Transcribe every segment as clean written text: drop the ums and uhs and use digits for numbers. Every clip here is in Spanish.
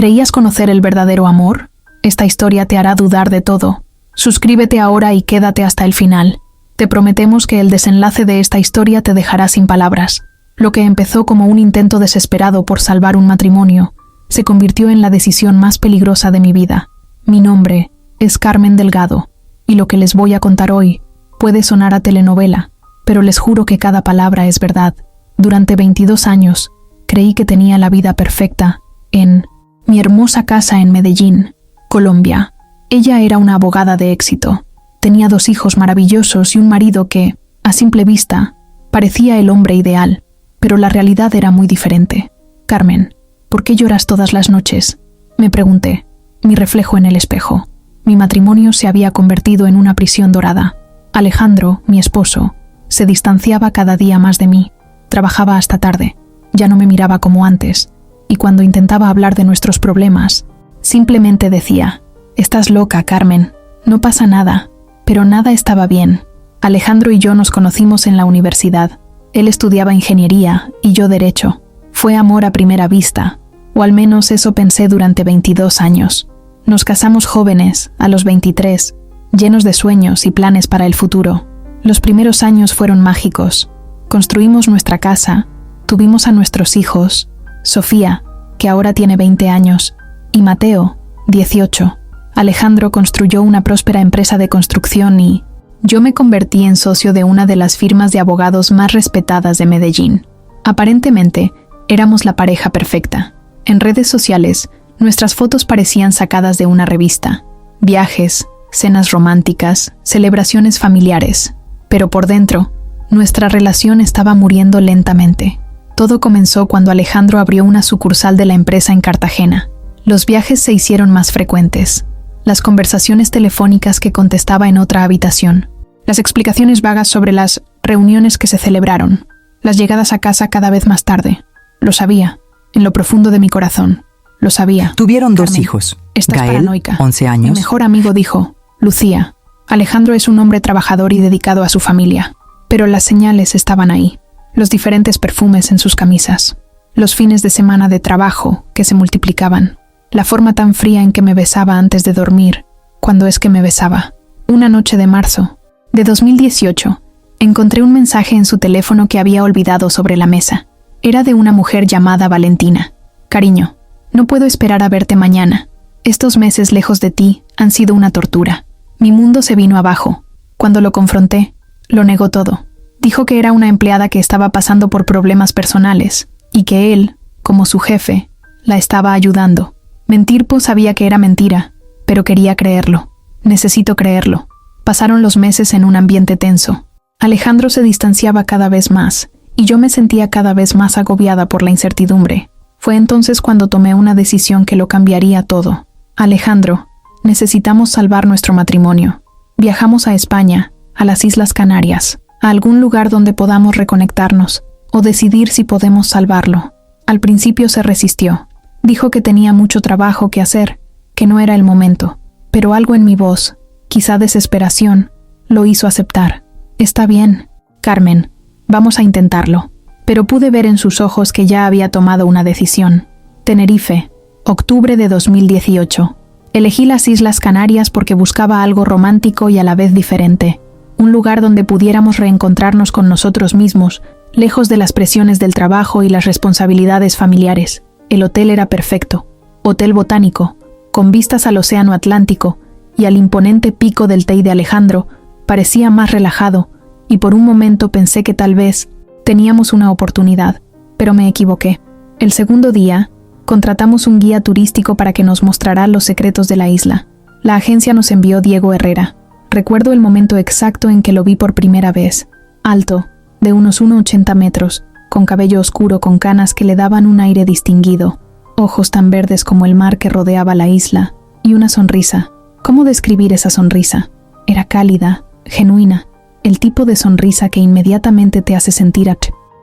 ¿Creías conocer el verdadero amor? Esta historia te hará dudar de todo. Suscríbete ahora y quédate hasta el final. Te prometemos que el desenlace de esta historia te dejará sin palabras. Lo que empezó como un intento desesperado por salvar un matrimonio, se convirtió en la decisión más peligrosa de mi vida. Mi nombre es Carmen Delgado, y lo que les voy a contar hoy puede sonar a telenovela, pero les juro que cada palabra es verdad. Durante 22 años, creí que tenía la vida perfecta en mi hermosa casa en Medellín, Colombia. Ella era una abogada de éxito. Tenía 2 hijos maravillosos y un marido que, a simple vista, parecía el hombre ideal, pero la realidad era muy diferente. Carmen, ¿por qué lloras todas las noches?, me pregunté, mi reflejo en el espejo. Mi matrimonio se había convertido en una prisión dorada. Alejandro, mi esposo, se distanciaba cada día más de mí. Trabajaba hasta tarde, ya no me miraba como antes, y cuando intentaba hablar de nuestros problemas, simplemente decía: «Estás loca, Carmen, no pasa nada». Pero nada estaba bien. Alejandro y yo nos conocimos en la universidad. Él estudiaba ingeniería y yo derecho. Fue amor a primera vista, o al menos eso pensé durante 22 años. Nos casamos jóvenes, a los 23, llenos de sueños y planes para el futuro. Los primeros años fueron mágicos. Construimos nuestra casa, tuvimos a nuestros hijos, Sofía, que ahora tiene 20 años, y Mateo, 18. Alejandro construyó una próspera empresa de construcción y yo me convertí en socio de una de las firmas de abogados más respetadas de Medellín. Aparentemente, éramos la pareja perfecta. En redes sociales, nuestras fotos parecían sacadas de una revista. Viajes, cenas románticas, celebraciones familiares. Pero por dentro, nuestra relación estaba muriendo lentamente. Todo comenzó cuando Alejandro abrió una sucursal de la empresa en Cartagena. Los viajes se hicieron más frecuentes. Las conversaciones telefónicas que contestaba en otra habitación. Las explicaciones vagas sobre las reuniones que se celebraron. Las llegadas a casa cada vez más tarde. Lo sabía, en lo profundo de mi corazón. Lo sabía. Tuvieron 2 Carmen, hijos. estás Gael, paranoica. 11 años. Mi mejor amigo dijo: «Lucía, Alejandro es un hombre trabajador y dedicado a su familia». Pero las señales estaban ahí. Los diferentes perfumes en sus camisas. Los fines de semana de trabajo que se multiplicaban. La forma tan fría en que me besaba antes de dormir, cuando es que me besaba. Una noche de marzo de 2018, encontré un mensaje en su teléfono que había olvidado sobre la mesa. Era de una mujer llamada Valentina. «Cariño, no puedo esperar a verte mañana. Estos meses lejos de ti han sido una tortura. Mi mundo se vino abajo. Cuando lo confronté, lo negó todo. Dijo que era una empleada que estaba pasando por problemas personales y que él, como su jefe, la estaba ayudando. Mentir, pues sabía que era mentira, pero quería creerlo. Necesito creerlo». Pasaron los meses en un ambiente tenso. Alejandro se distanciaba cada vez más, y yo me sentía cada vez más agobiada por la incertidumbre. Fue entonces cuando tomé una decisión que lo cambiaría todo. «Alejandro, necesitamos salvar nuestro matrimonio. Viajamos a España, a las Islas Canarias, a algún lugar donde podamos reconectarnos, o decidir si podemos salvarlo». Al principio se resistió. Dijo que tenía mucho trabajo que hacer, que no era el momento, pero algo en mi voz, quizá desesperación, lo hizo aceptar. «Está bien, Carmen, vamos a intentarlo». Pero pude ver en sus ojos que ya había tomado una decisión. Tenerife, octubre de 2018. Elegí las Islas Canarias porque buscaba algo romántico y a la vez diferente. Un lugar donde pudiéramos reencontrarnos con nosotros mismos, lejos de las presiones del trabajo y las responsabilidades familiares. El hotel era perfecto. Hotel botánico, con vistas al océano Atlántico y al imponente pico del Teide de Alejandro, parecía más relajado, y por un momento pensé que tal vez teníamos una oportunidad, pero me equivoqué. El segundo día, contratamos un guía turístico para que nos mostrara los secretos de la isla. La agencia nos envió Diego Herrera. Recuerdo el momento exacto en que lo vi por primera vez. Alto, de unos 1,80 metros, con cabello oscuro con canas que le daban un aire distinguido, ojos tan verdes como el mar que rodeaba la isla, y una sonrisa. ¿Cómo describir esa sonrisa? Era cálida, genuina, el tipo de sonrisa que inmediatamente te hace sentir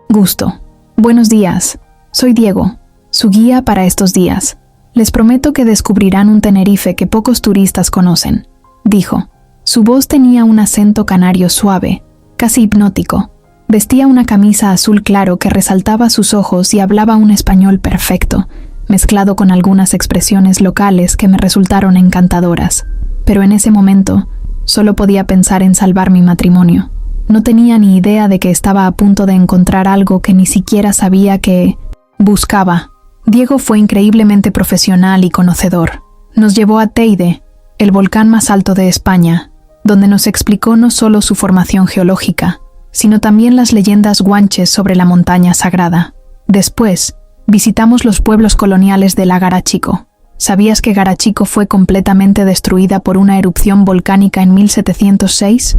gusto. «Buenos días, soy Diego, su guía para estos días. Les prometo que descubrirán un Tenerife que pocos turistas conocen», dijo. Su voz tenía un acento canario suave, casi hipnótico. Vestía una camisa azul claro que resaltaba sus ojos y hablaba un español perfecto, mezclado con algunas expresiones locales que me resultaron encantadoras. Pero en ese momento, solo podía pensar en salvar mi matrimonio. No tenía ni idea de que estaba a punto de encontrar algo que ni siquiera sabía que buscaba. Diego fue increíblemente profesional y conocedor. Nos llevó a Teide, el volcán más alto de España, donde nos explicó no solo su formación geológica, sino también las leyendas guanches sobre la montaña sagrada. Después, visitamos los pueblos coloniales de la Garachico. ¿Sabías que Garachico fue completamente destruida por una erupción volcánica en 1706?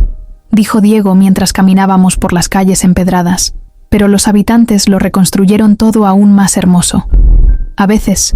Dijo Diego mientras caminábamos por las calles empedradas, pero los habitantes lo reconstruyeron todo aún más hermoso. A veces,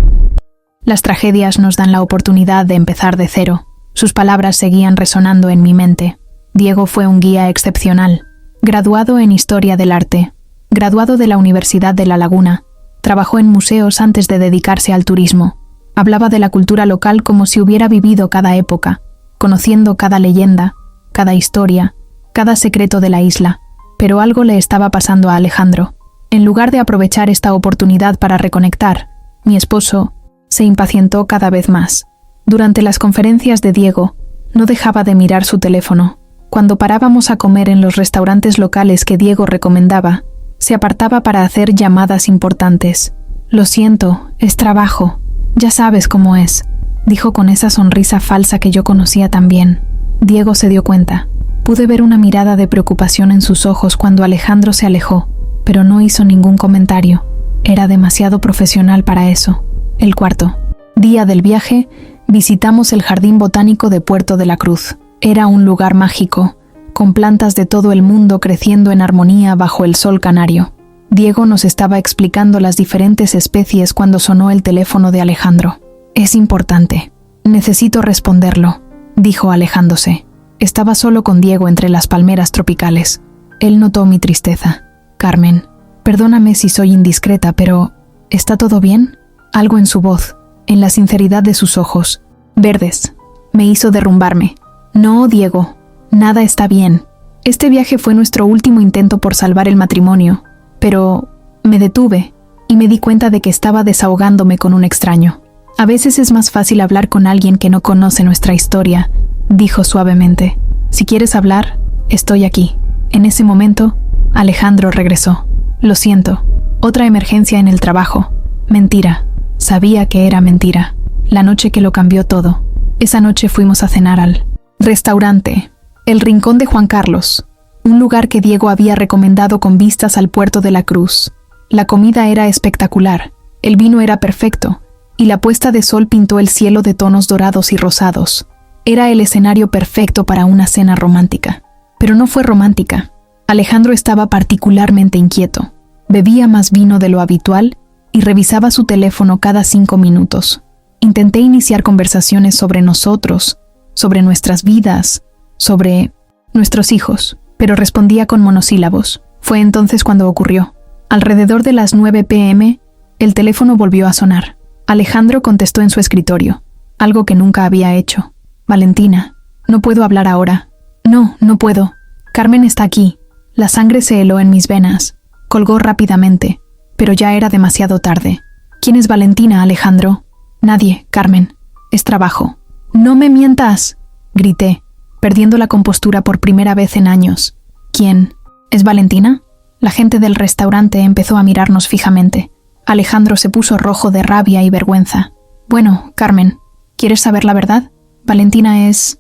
las tragedias nos dan la oportunidad de empezar de cero. Sus palabras seguían resonando en mi mente. Diego fue un guía excepcional, graduado en Historia del Arte, graduado de la Universidad de La Laguna, trabajó en museos antes de dedicarse al turismo. Hablaba de la cultura local como si hubiera vivido cada época, conociendo cada leyenda, cada historia, cada secreto de la isla. Pero algo le estaba pasando a Alejandro. En lugar de aprovechar esta oportunidad para reconectar, mi esposo se impacientó cada vez más. Durante las conferencias de Diego, no dejaba de mirar su teléfono. Cuando parábamos a comer en los restaurantes locales que Diego recomendaba, se apartaba para hacer llamadas importantes. «Lo siento, es trabajo. Ya sabes cómo es», dijo con esa sonrisa falsa que yo conocía tan bien. Diego se dio cuenta. Pude ver una mirada de preocupación en sus ojos cuando Alejandro se alejó, pero no hizo ningún comentario. Era demasiado profesional para eso. El cuarto día del viaje, visitamos el Jardín Botánico de Puerto de la Cruz. Era un lugar mágico, con plantas de todo el mundo creciendo en armonía bajo el sol canario. Diego nos estaba explicando las diferentes especies cuando sonó el teléfono de Alejandro. «Es importante. Necesito responderlo», dijo alejándose. Estaba solo con Diego entre las palmeras tropicales. Él notó mi tristeza. «Carmen, perdóname si soy indiscreta, pero ¿está todo bien?». Algo en su voz, en la sinceridad de sus ojos, verdes, me hizo derrumbarme. «No, Diego, nada está bien. Este viaje fue nuestro último intento por salvar el matrimonio, pero me detuve y me di cuenta de que estaba desahogándome con un extraño. A veces es más fácil hablar con alguien que no conoce nuestra historia», dijo suavemente. «Si quieres hablar, estoy aquí». En ese momento, Alejandro regresó. «Lo siento, otra emergencia en el trabajo». Mentira. Sabía que era mentira. La noche que lo cambió todo. Esa noche fuimos a cenar al restaurante El Rincón de Juan Carlos, un lugar que Diego había recomendado con vistas al puerto de la Cruz. La comida era espectacular, el vino era perfecto, y la puesta de sol pintó el cielo de tonos dorados y rosados. Era el escenario perfecto para una cena romántica. Pero no fue romántica. Alejandro estaba particularmente inquieto. Bebía más vino de lo habitual y revisaba su teléfono cada 5 minutos. Intenté iniciar conversaciones sobre nosotros, sobre nuestras vidas, sobre nuestros hijos, pero respondía con monosílabos. Fue entonces cuando ocurrió. Alrededor de las 9 p.m., el teléfono volvió a sonar. Alejandro contestó en su escritorio, algo que nunca había hecho. «Valentina, no puedo hablar ahora». «No, no puedo. Carmen está aquí». La sangre se heló en mis venas. Colgó rápidamente, pero ya era demasiado tarde. «¿Quién es Valentina, Alejandro?» «Nadie, Carmen. Es trabajo». «No me mientas», grité, perdiendo la compostura por primera vez en años. «¿Quién? ¿Es Valentina?» La gente del restaurante empezó a mirarnos fijamente. Alejandro se puso rojo de rabia y vergüenza. «Bueno, Carmen, ¿quieres saber la verdad? Valentina es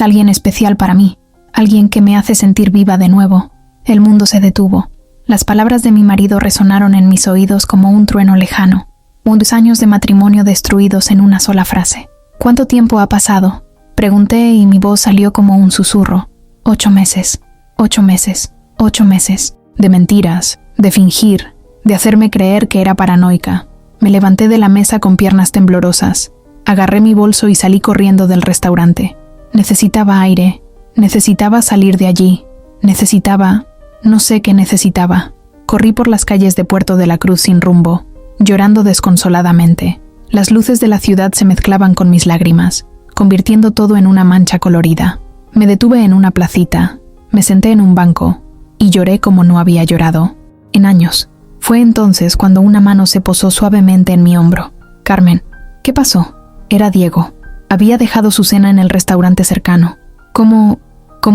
alguien especial para mí, alguien que me hace sentir viva de nuevo». El mundo se detuvo. Las palabras de mi marido resonaron en mis oídos como un trueno lejano. Unos años de matrimonio destruidos en una sola frase. «¿Cuánto tiempo ha pasado?», pregunté y mi voz salió como un susurro. 8 meses, 8 meses, 8 meses. De mentiras, de fingir, de hacerme creer que era paranoica. Me levanté de la mesa con piernas temblorosas. Agarré mi bolso y salí corriendo del restaurante. Necesitaba aire. Necesitaba salir de allí. No sé qué necesitaba. Corrí por las calles de Puerto de la Cruz sin rumbo, llorando desconsoladamente. Las luces de la ciudad se mezclaban con mis lágrimas, convirtiendo todo en una mancha colorida. Me detuve en una placita, me senté en un banco y lloré como no había llorado en años. Fue entonces cuando una mano se posó suavemente en mi hombro. Carmen, ¿qué pasó? Era Diego. Había dejado su cena en el restaurante cercano. ¿Cómo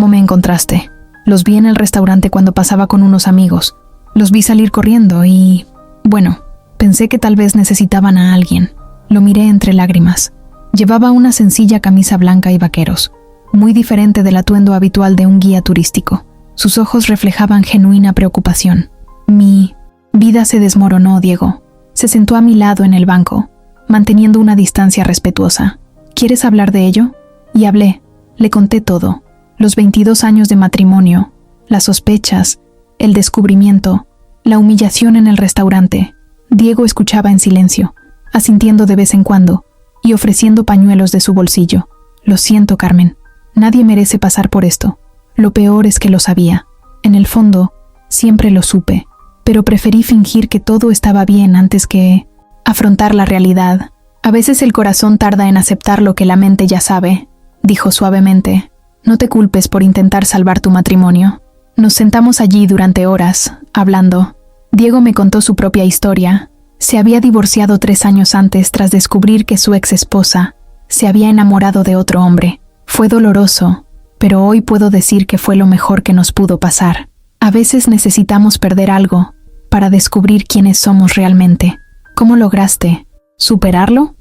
me encontraste? Los vi en el restaurante cuando pasaba con unos amigos. Los vi salir corriendo y... bueno, pensé que tal vez necesitaban a alguien. Lo miré entre lágrimas. Llevaba una sencilla camisa blanca y vaqueros, muy diferente del atuendo habitual de un guía turístico. Sus ojos reflejaban genuina preocupación. Mi vida se desmoronó, Diego. Se sentó a mi lado en el banco, manteniendo una distancia respetuosa. ¿Quieres hablar de ello? Y hablé. Le conté todo. Los 22 años de matrimonio, las sospechas, el descubrimiento, la humillación en el restaurante. Diego escuchaba en silencio, asintiendo de vez en cuando y ofreciendo pañuelos de su bolsillo. Lo siento, Carmen. Nadie merece pasar por esto. Lo peor es que lo sabía. En el fondo, siempre lo supe, pero preferí fingir que todo estaba bien antes que afrontar la realidad. A veces el corazón tarda en aceptar lo que la mente ya sabe, dijo suavemente. No te culpes por intentar salvar tu matrimonio. Nos sentamos allí durante horas, hablando. Diego me contó su propia historia. Se había divorciado 3 años antes tras descubrir que su ex esposa se había enamorado de otro hombre. Fue doloroso, pero hoy puedo decir que fue lo mejor que nos pudo pasar. A veces necesitamos perder algo para descubrir quiénes somos realmente. ¿Cómo lograste superarlo?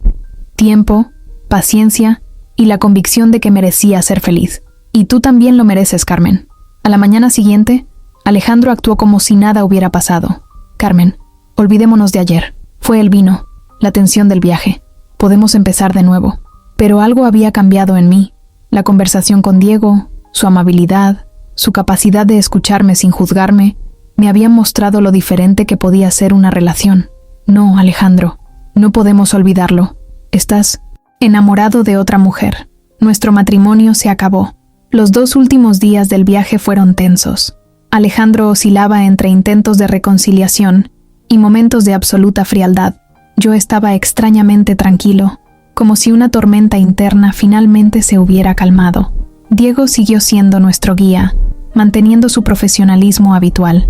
Tiempo, paciencia y la convicción de que merecía ser feliz. Y tú también lo mereces, Carmen. A la mañana siguiente, Alejandro actuó como si nada hubiera pasado. Carmen, olvidémonos de ayer. Fue el vino, la tensión del viaje. Podemos empezar de nuevo. Pero algo había cambiado en mí. La conversación con Diego, su amabilidad, su capacidad de escucharme sin juzgarme, me habían mostrado lo diferente que podía ser una relación. No, Alejandro, no podemos olvidarlo. Estás enamorado de otra mujer. Nuestro matrimonio se acabó. Los 2 últimos días del viaje fueron tensos. Alejandro oscilaba entre intentos de reconciliación y momentos de absoluta frialdad. Yo estaba extrañamente tranquilo, como si una tormenta interna finalmente se hubiera calmado. Diego siguió siendo nuestro guía, manteniendo su profesionalismo habitual.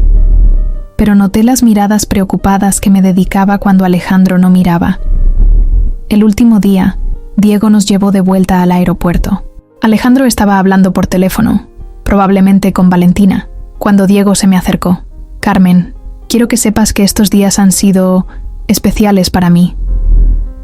Pero noté las miradas preocupadas que me dedicaba cuando Alejandro no miraba. El último día, Diego nos llevó de vuelta al aeropuerto. Alejandro estaba hablando por teléfono, probablemente con Valentina, cuando Diego se me acercó. Carmen, quiero que sepas que estos días han sido especiales para mí.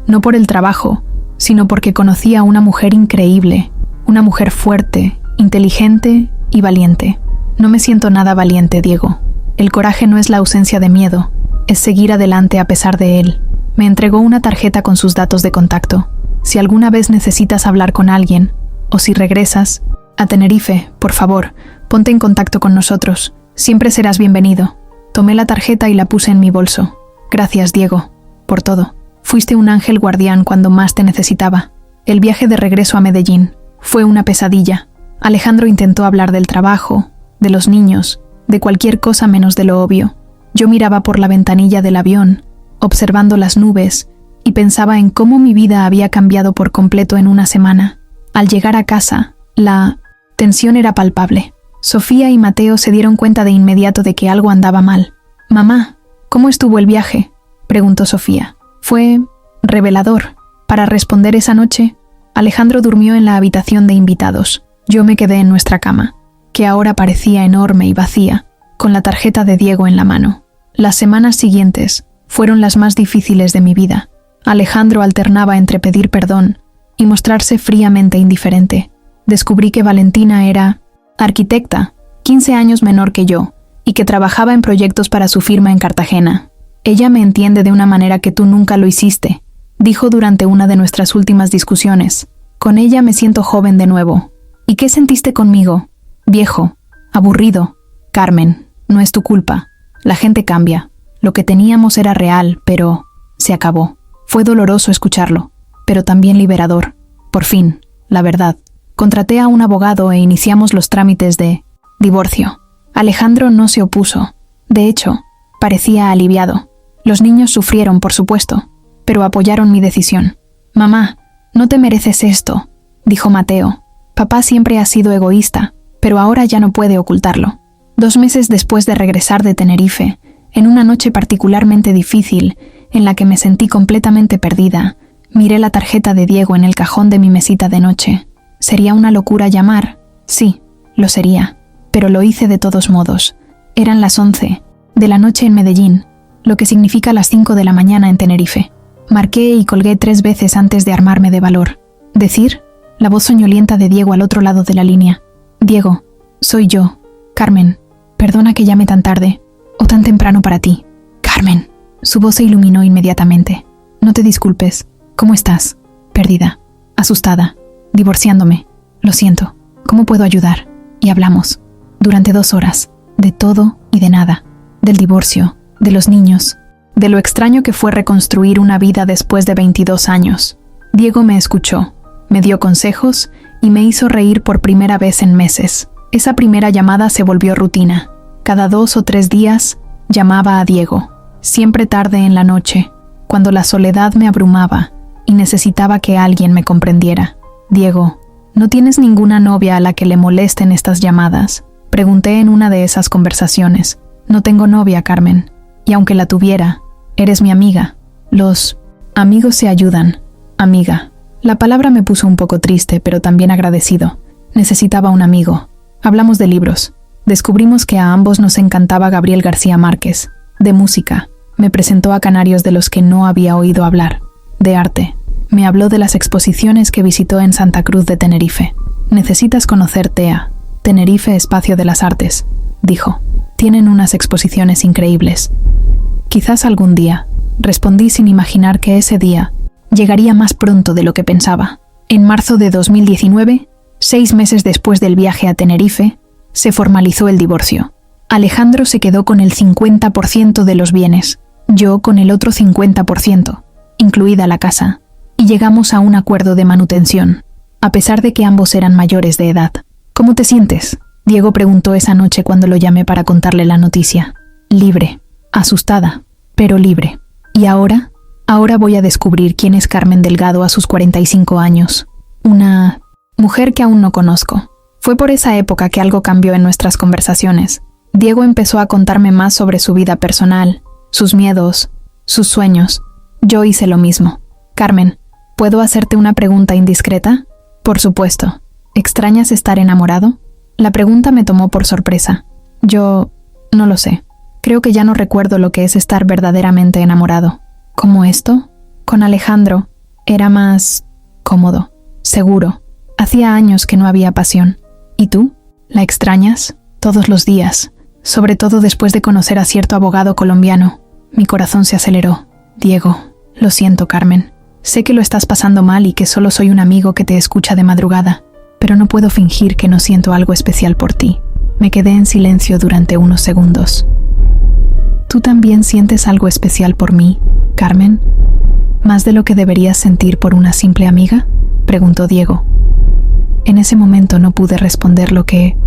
No por el trabajo, sino porque conocí a una mujer increíble, una mujer fuerte, inteligente y valiente. No me siento nada valiente, Diego. El coraje no es la ausencia de miedo, es seguir adelante a pesar de él. Me entregó una tarjeta con sus datos de contacto. Si alguna vez necesitas hablar con alguien, o si regresas a Tenerife, por favor, ponte en contacto con nosotros. Siempre serás bienvenido. Tomé la tarjeta y la puse en mi bolso. Gracias, Diego, por todo. Fuiste un ángel guardián cuando más te necesitaba. El viaje de regreso a Medellín fue una pesadilla. Alejandro intentó hablar del trabajo, de los niños, de cualquier cosa menos de lo obvio. Yo miraba por la ventanilla del avión, observando las nubes, y pensaba en cómo mi vida había cambiado por completo en una semana. Al llegar a casa, la tensión era palpable. Sofía y Mateo se dieron cuenta de inmediato de que algo andaba mal. «Mamá, ¿cómo estuvo el viaje?», preguntó Sofía. Fue revelador. Para responder esa noche, Alejandro durmió en la habitación de invitados. Yo me quedé en nuestra cama, que ahora parecía enorme y vacía, con la tarjeta de Diego en la mano. Las semanas siguientes fueron las más difíciles de mi vida. Alejandro alternaba entre pedir perdón y mostrarse fríamente indiferente. Descubrí que Valentina era arquitecta, 15 años menor que yo, y que trabajaba en proyectos para su firma en Cartagena. «Ella me entiende de una manera que tú nunca lo hiciste», dijo durante una de nuestras últimas discusiones. «Con ella me siento joven de nuevo». «¿Y qué sentiste conmigo?» «Viejo, aburrido». «Carmen, no es tu culpa. La gente cambia. Lo que teníamos era real, pero se acabó». Fue doloroso escucharlo, pero también liberador. Por fin, la verdad. Contraté a un abogado e iniciamos los trámites de divorcio. Alejandro no se opuso. De hecho, parecía aliviado. Los niños sufrieron, por supuesto, pero apoyaron mi decisión. «Mamá, no te mereces esto», dijo Mateo. «Papá siempre ha sido egoísta, pero ahora ya no puede ocultarlo». 2 meses después de regresar de Tenerife, en una noche particularmente difícil, en la que me sentí completamente perdida, miré la tarjeta de Diego en el cajón de mi mesita de noche. ¿Sería una locura llamar? Sí, lo sería, pero lo hice de todos modos. Eran las 11 de la noche en Medellín, lo que significa las 5 de la mañana en Tenerife. Marqué y colgué 3 veces antes de armarme de valor. Decir, la voz soñolienta de Diego al otro lado de la línea. Diego, soy yo, Carmen. Perdona que llame tan tarde, o tan temprano para ti. Carmen. Su voz se iluminó inmediatamente. No te disculpes. ¿Cómo estás? Perdida, asustada, divorciándome. Lo siento. ¿Cómo puedo ayudar? Y hablamos. Durante 2 horas. De todo y de nada. Del divorcio, de los niños, de lo extraño que fue reconstruir una vida después de 22 años. Diego me escuchó, me dio consejos y me hizo reír por primera vez en meses. Esa primera llamada se volvió rutina. Cada 2 o 3 días llamaba a Diego, siempre tarde en la noche, cuando la soledad me abrumaba y necesitaba que alguien me comprendiera. Diego, ¿no tienes ninguna novia a la que le molesten estas llamadas? Pregunté en una de esas conversaciones. No tengo novia, Carmen, y aunque la tuviera, eres mi amiga. Los amigos se ayudan, amiga. La palabra me puso un poco triste, pero también agradecido. Necesitaba un amigo. Hablamos de libros. Descubrimos que a ambos nos encantaba Gabriel García Márquez. De música. Me presentó a canarios de los que no había oído hablar. De arte. Me habló de las exposiciones que visitó en Santa Cruz de Tenerife. Necesitas conocer TEA, Tenerife Espacio de las Artes, dijo. Tienen unas exposiciones increíbles. Quizás algún día, respondí sin imaginar que ese día llegaría más pronto de lo que pensaba. En marzo de 2019, 6 meses después del viaje a Tenerife, se formalizó el divorcio. Alejandro se quedó con el 50% de los bienes, yo con el otro 50%, incluida la casa, y llegamos a un acuerdo de manutención, a pesar de que ambos eran mayores de edad. ¿Cómo te sientes?, Diego preguntó esa noche cuando lo llamé para contarle la noticia. Libre, asustada, pero libre. ¿Y ahora? Ahora voy a descubrir quién es Carmen Delgado a sus 45 años. Una mujer que aún no conozco. Fue por esa época que algo cambió en nuestras conversaciones. Diego empezó a contarme más sobre su vida personal, sus miedos, sus sueños. Yo hice lo mismo. Carmen, ¿puedo hacerte una pregunta indiscreta? Por supuesto. ¿Extrañas estar enamorado? La pregunta me tomó por sorpresa. Yo no lo sé. Creo que ya no recuerdo lo que es estar verdaderamente enamorado. ¿Cómo esto? Con Alejandro era más cómodo, seguro. Hacía años que no había pasión. ¿Y tú? ¿La extrañas? Todos los días, sobre todo después de conocer a cierto abogado colombiano. Mi corazón se aceleró. Diego, lo siento, Carmen. Sé que lo estás pasando mal y que solo soy un amigo que te escucha de madrugada, pero no puedo fingir que no siento algo especial por ti. Me quedé en silencio durante unos segundos. ¿Tú también sientes algo especial por mí, Carmen? ¿Más de lo que deberías sentir por una simple amiga?, preguntó Diego. En ese momento no pude responder lo que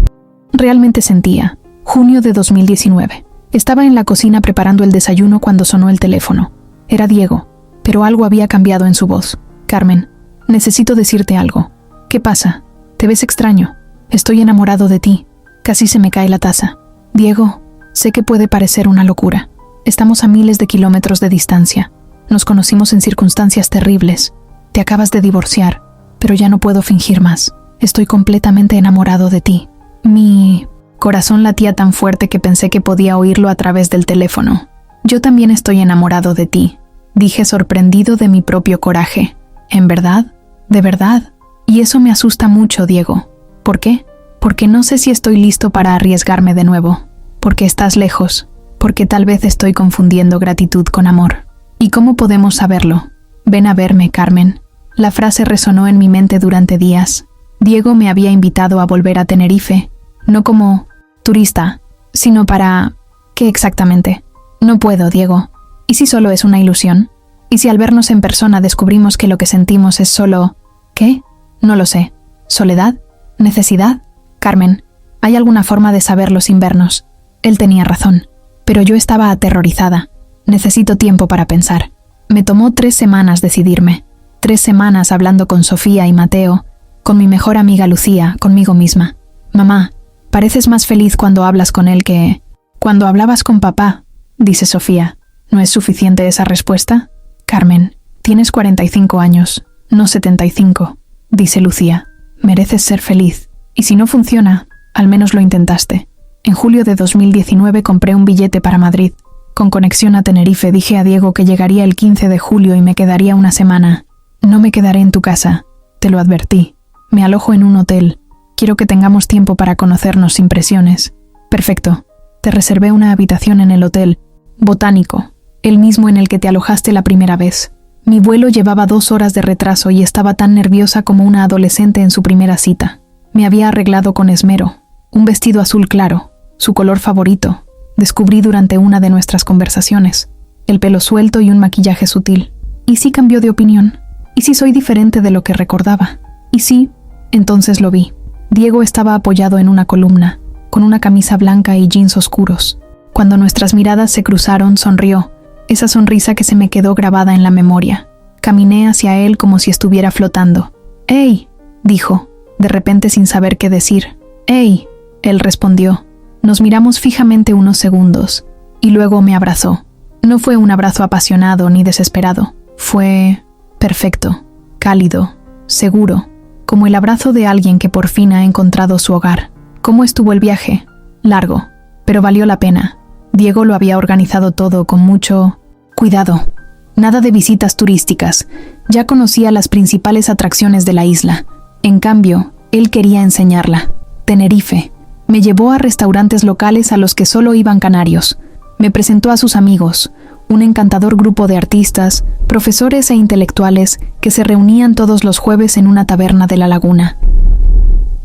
realmente sentía. Junio de 2019. Estaba en la cocina preparando el desayuno cuando sonó el teléfono. Era Diego, pero algo había cambiado en su voz. Carmen, necesito decirte algo. ¿Qué pasa? Te ves extraño. Estoy enamorado de ti. Casi se me cae la taza. Diego, sé que puede parecer una locura. Estamos a miles de kilómetros de distancia. Nos conocimos en circunstancias terribles. Te acabas de divorciar, pero ya no puedo fingir más. Estoy completamente enamorado de ti. Mi corazón latía tan fuerte que pensé que podía oírlo a través del teléfono. Yo también estoy enamorado de ti, dije sorprendido de mi propio coraje. ¿En verdad? ¿De verdad? Y eso me asusta mucho, Diego. ¿Por qué? Porque no sé si estoy listo para arriesgarme de nuevo. Porque estás lejos. Porque tal vez estoy confundiendo gratitud con amor. ¿Y cómo podemos saberlo? Ven a verme, Carmen. La frase resonó en mi mente durante días. Diego me había invitado a volver a Tenerife, no como turista, sino para... ¿Qué exactamente? No puedo, Diego. ¿Y si solo es una ilusión? ¿Y si al vernos en persona descubrimos que lo que sentimos es solo... ¿Qué? No lo sé. ¿Soledad? ¿Necesidad? Carmen, ¿hay alguna forma de saberlo sin vernos? Él tenía razón, pero yo estaba aterrorizada. Necesito tiempo para pensar. Me tomó 3 semanas decidirme. 3 semanas hablando con Sofía y Mateo, con mi mejor amiga Lucía, conmigo misma. Mamá, pareces más feliz cuando hablas con él que... Cuando hablabas con papá, dice Sofía. ¿No es suficiente esa respuesta? Carmen, tienes 45 años, no 75, dice Lucía. Mereces ser feliz. Y si no funciona, al menos lo intentaste. En julio de 2019 compré un billete para Madrid. Con conexión a Tenerife dije a Diego que llegaría el 15 de julio y me quedaría una semana. No me quedaré en tu casa, te lo advertí. Me alojo en un hotel. Quiero que tengamos tiempo para conocernos sin presiones. Perfecto. Te reservé una habitación en el hotel Botánico, el mismo en el que te alojaste la primera vez. Mi vuelo llevaba 2 horas de retraso y estaba tan nerviosa como una adolescente en su primera cita. Me había arreglado con esmero, un vestido azul claro, su color favorito. Descubrí durante una de nuestras conversaciones. El pelo suelto y un maquillaje sutil. ¿Y si cambió de opinión? ¿Y si soy diferente de lo que recordaba? ¿Y si? Entonces lo vi. Diego estaba apoyado en una columna, con una camisa blanca y jeans oscuros. Cuando nuestras miradas se cruzaron, sonrió. Esa sonrisa que se me quedó grabada en la memoria. Caminé hacia él como si estuviera flotando. «¡Ey!», dijo, de repente sin saber qué decir. «¡Ey!», él respondió. Nos miramos fijamente unos segundos, y luego me abrazó. No fue un abrazo apasionado ni desesperado. Fue perfecto, cálido, seguro, como el abrazo de alguien que por fin ha encontrado su hogar. ¿Cómo estuvo el viaje? Largo, pero valió la pena. Diego lo había organizado todo con mucho cuidado. Nada de visitas turísticas. Ya conocía las principales atracciones de la isla. En cambio, él quería enseñarla. Tenerife. Me llevó a restaurantes locales a los que solo iban canarios. Me presentó a sus amigos, un encantador grupo de artistas, profesores e intelectuales que se reunían todos los jueves en una taberna de la laguna.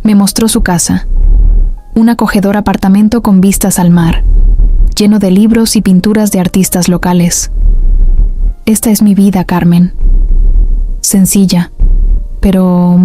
Me mostró su casa, un acogedor apartamento con vistas al mar, lleno de libros y pinturas de artistas locales. Esta es mi vida, Carmen. Sencilla, pero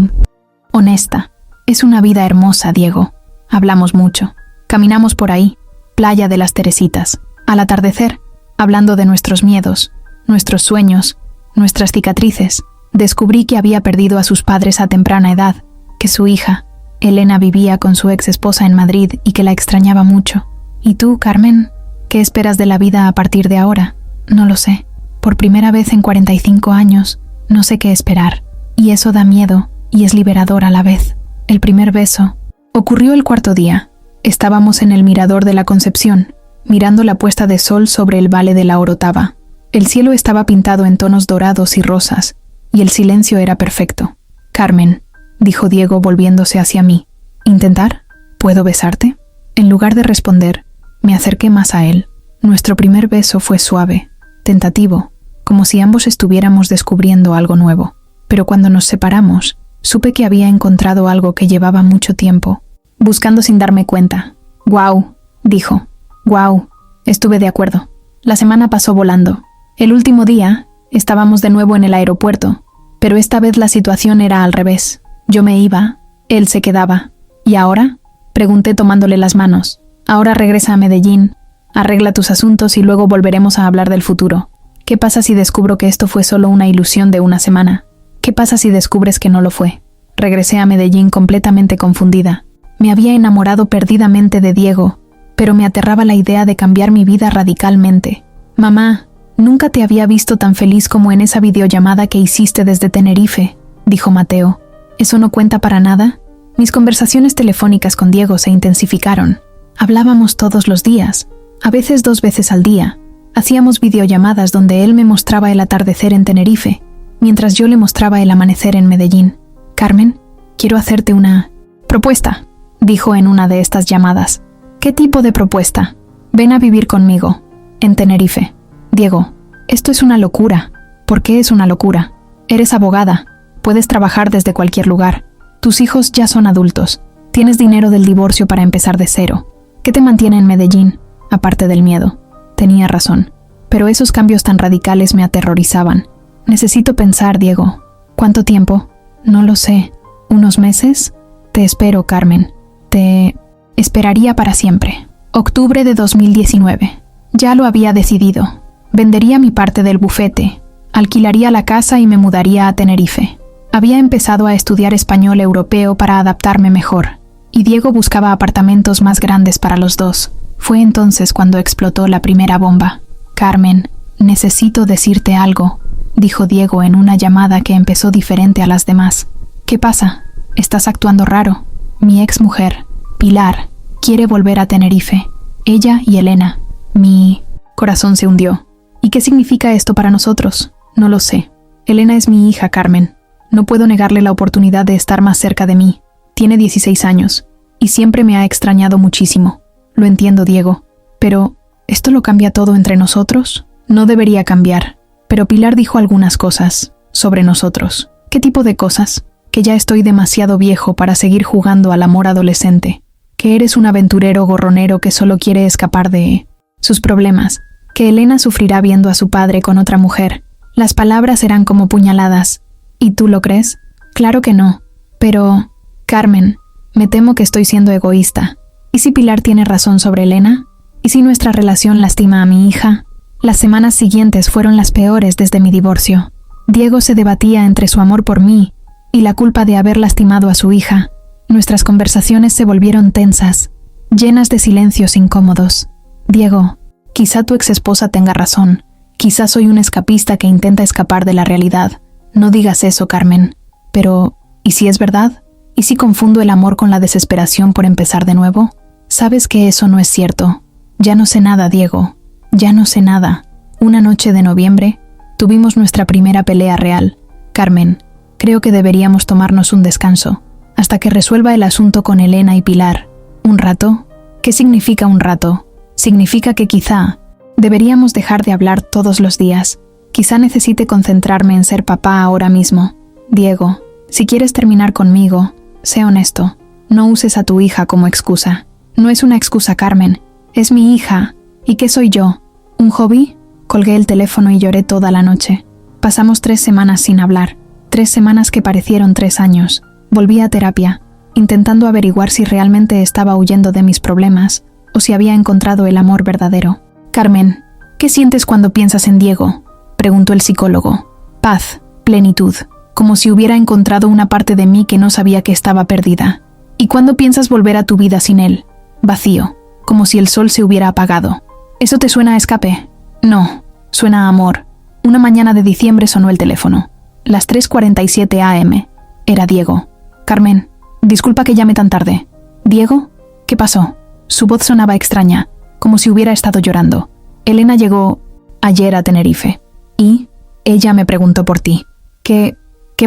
honesta. Es una vida hermosa, Diego. Hablamos mucho. Caminamos por ahí, Playa de las Teresitas. Al atardecer, hablando de nuestros miedos, nuestros sueños, nuestras cicatrices, descubrí que había perdido a sus padres a temprana edad, que su hija, Elena, vivía con su ex esposa en Madrid y que la extrañaba mucho. ¿Y tú, Carmen? ¿Qué esperas de la vida a partir de ahora? No lo sé. Por primera vez en 45 años, no sé qué esperar. Y eso da miedo y es liberador a la vez. El primer beso ocurrió el 4.º día. Estábamos en el mirador de la Concepción, mirando la puesta de sol sobre el vale de la Orotava. El cielo estaba pintado en tonos dorados y rosas, y el silencio era perfecto. «Carmen», dijo Diego volviéndose hacia mí, «¿intentar? ¿Puedo besarte?». En lugar de responder, me acerqué más a él. Nuestro primer beso fue suave, tentativo, como si ambos estuviéramos descubriendo algo nuevo. Pero cuando nos separamos, supe que había encontrado algo que llevaba mucho tiempo, buscando sin darme cuenta. «Guau», dijo. «Guau», estuve de acuerdo. La semana pasó volando. El último día, estábamos de nuevo en el aeropuerto, pero esta vez la situación era al revés. Yo me iba, él se quedaba. ¿Y ahora?, pregunté tomándole las manos. «Ahora regresa a Medellín, arregla tus asuntos y luego volveremos a hablar del futuro. ¿Qué pasa si descubro que esto fue solo una ilusión de una semana? ¿Qué pasa si descubres que no lo fue?». Regresé a Medellín completamente confundida. Me había enamorado perdidamente de Diego, pero me aterraba la idea de cambiar mi vida radicalmente. «Mamá, nunca te había visto tan feliz como en esa videollamada que hiciste desde Tenerife», dijo Mateo. «¿Eso no cuenta para nada?». Mis conversaciones telefónicas con Diego se intensificaron. Hablábamos todos los días, a veces 2 veces al día. Hacíamos videollamadas donde él me mostraba el atardecer en Tenerife, mientras yo le mostraba el amanecer en Medellín. «Carmen, quiero hacerte una propuesta», dijo en una de estas llamadas. «¿Qué tipo de propuesta?». «Ven a vivir conmigo, en Tenerife». «Diego, esto es una locura». «¿Por qué es una locura?». «Eres abogada, puedes trabajar desde cualquier lugar. Tus hijos ya son adultos, tienes dinero del divorcio para empezar de cero. ¿Qué te mantiene en Medellín, aparte del miedo?». Tenía razón, pero esos cambios tan radicales me aterrorizaban. «Necesito pensar, Diego». «¿Cuánto tiempo?». «No lo sé. ¿Unos meses?». «Te espero, Carmen. Te esperaría para siempre». Octubre de 2019. Ya lo había decidido. Vendería mi parte del bufete, alquilaría la casa y me mudaría a Tenerife. Había empezado a estudiar español europeo para adaptarme mejor, y Diego buscaba apartamentos más grandes para los dos. Fue entonces cuando explotó la primera bomba. «Carmen, Necesito decirte algo, dijo Diego en una llamada que empezó diferente a las demás. ¿Qué pasa? Estás actuando raro. Mi exmujer, Pilar, quiere volver a Tenerife. Ella y Elena. Mi corazón se hundió. ¿Y qué significa esto para nosotros? No lo sé. Elena es mi hija, Carmen. No puedo negarle la oportunidad de estar más cerca de mí. Tiene 16 años, y siempre me ha extrañado muchísimo. Lo entiendo, Diego. Pero, ¿esto lo cambia todo entre nosotros? No debería cambiar. Pero Pilar dijo algunas cosas sobre nosotros. ¿Qué tipo de cosas? Que ya estoy demasiado viejo para seguir jugando al amor adolescente. Que eres un aventurero gorronero que solo quiere escapar de sus problemas. Que Elena sufrirá viendo a su padre con otra mujer. Las palabras eran como puñaladas. ¿Y tú lo crees? Claro que no. Pero, Carmen, me temo que estoy siendo egoísta. ¿Y si Pilar tiene razón sobre Elena? ¿Y si nuestra relación lastima a mi hija? Las semanas siguientes fueron las peores desde mi divorcio. Diego se debatía entre su amor por mí y la culpa de haber lastimado a su hija. Nuestras conversaciones se volvieron tensas, llenas de silencios incómodos. Diego, quizá tu exesposa tenga razón. Quizá soy un escapista que intenta escapar de la realidad. No digas eso, Carmen. Pero, ¿y si es verdad? ¿Y si confundo el amor con la desesperación por empezar de nuevo? Sabes que eso no es cierto. Ya no sé nada, Diego. Ya no sé nada. Una noche de noviembre, tuvimos nuestra primera pelea real. Carmen, creo que deberíamos tomarnos un descanso, hasta que resuelva el asunto con Elena y Pilar. ¿Un rato? ¿Qué significa un rato? Significa que quizá deberíamos dejar de hablar todos los días. Quizá necesite concentrarme en ser papá ahora mismo. Diego, si quieres terminar conmigo, sé honesto. No uses a tu hija como excusa. No es una excusa, Carmen. Es mi hija. ¿Y qué soy yo? ¿Un hobby? Colgué el teléfono y lloré toda la noche. Pasamos 3 semanas sin hablar. 3 semanas que parecieron 3 años. Volví a terapia, intentando averiguar si realmente estaba huyendo de mis problemas o si había encontrado el amor verdadero. Carmen, ¿qué sientes cuando piensas en Diego?, preguntó el psicólogo. Paz, plenitud, como si hubiera encontrado una parte de mí que no sabía que estaba perdida. ¿Y cuándo piensas volver a tu vida sin él? Vacío, como si el sol se hubiera apagado. ¿Eso te suena a escape? No, suena a amor. Una mañana de diciembre sonó el teléfono. Las 3:47 a.m. Era Diego. Carmen, disculpa que llame tan tarde. ¿Diego? ¿Qué pasó? Su voz sonaba extraña, como si hubiera estado llorando. Elena llegó ayer a Tenerife. Y ella me preguntó por ti. ¿Qué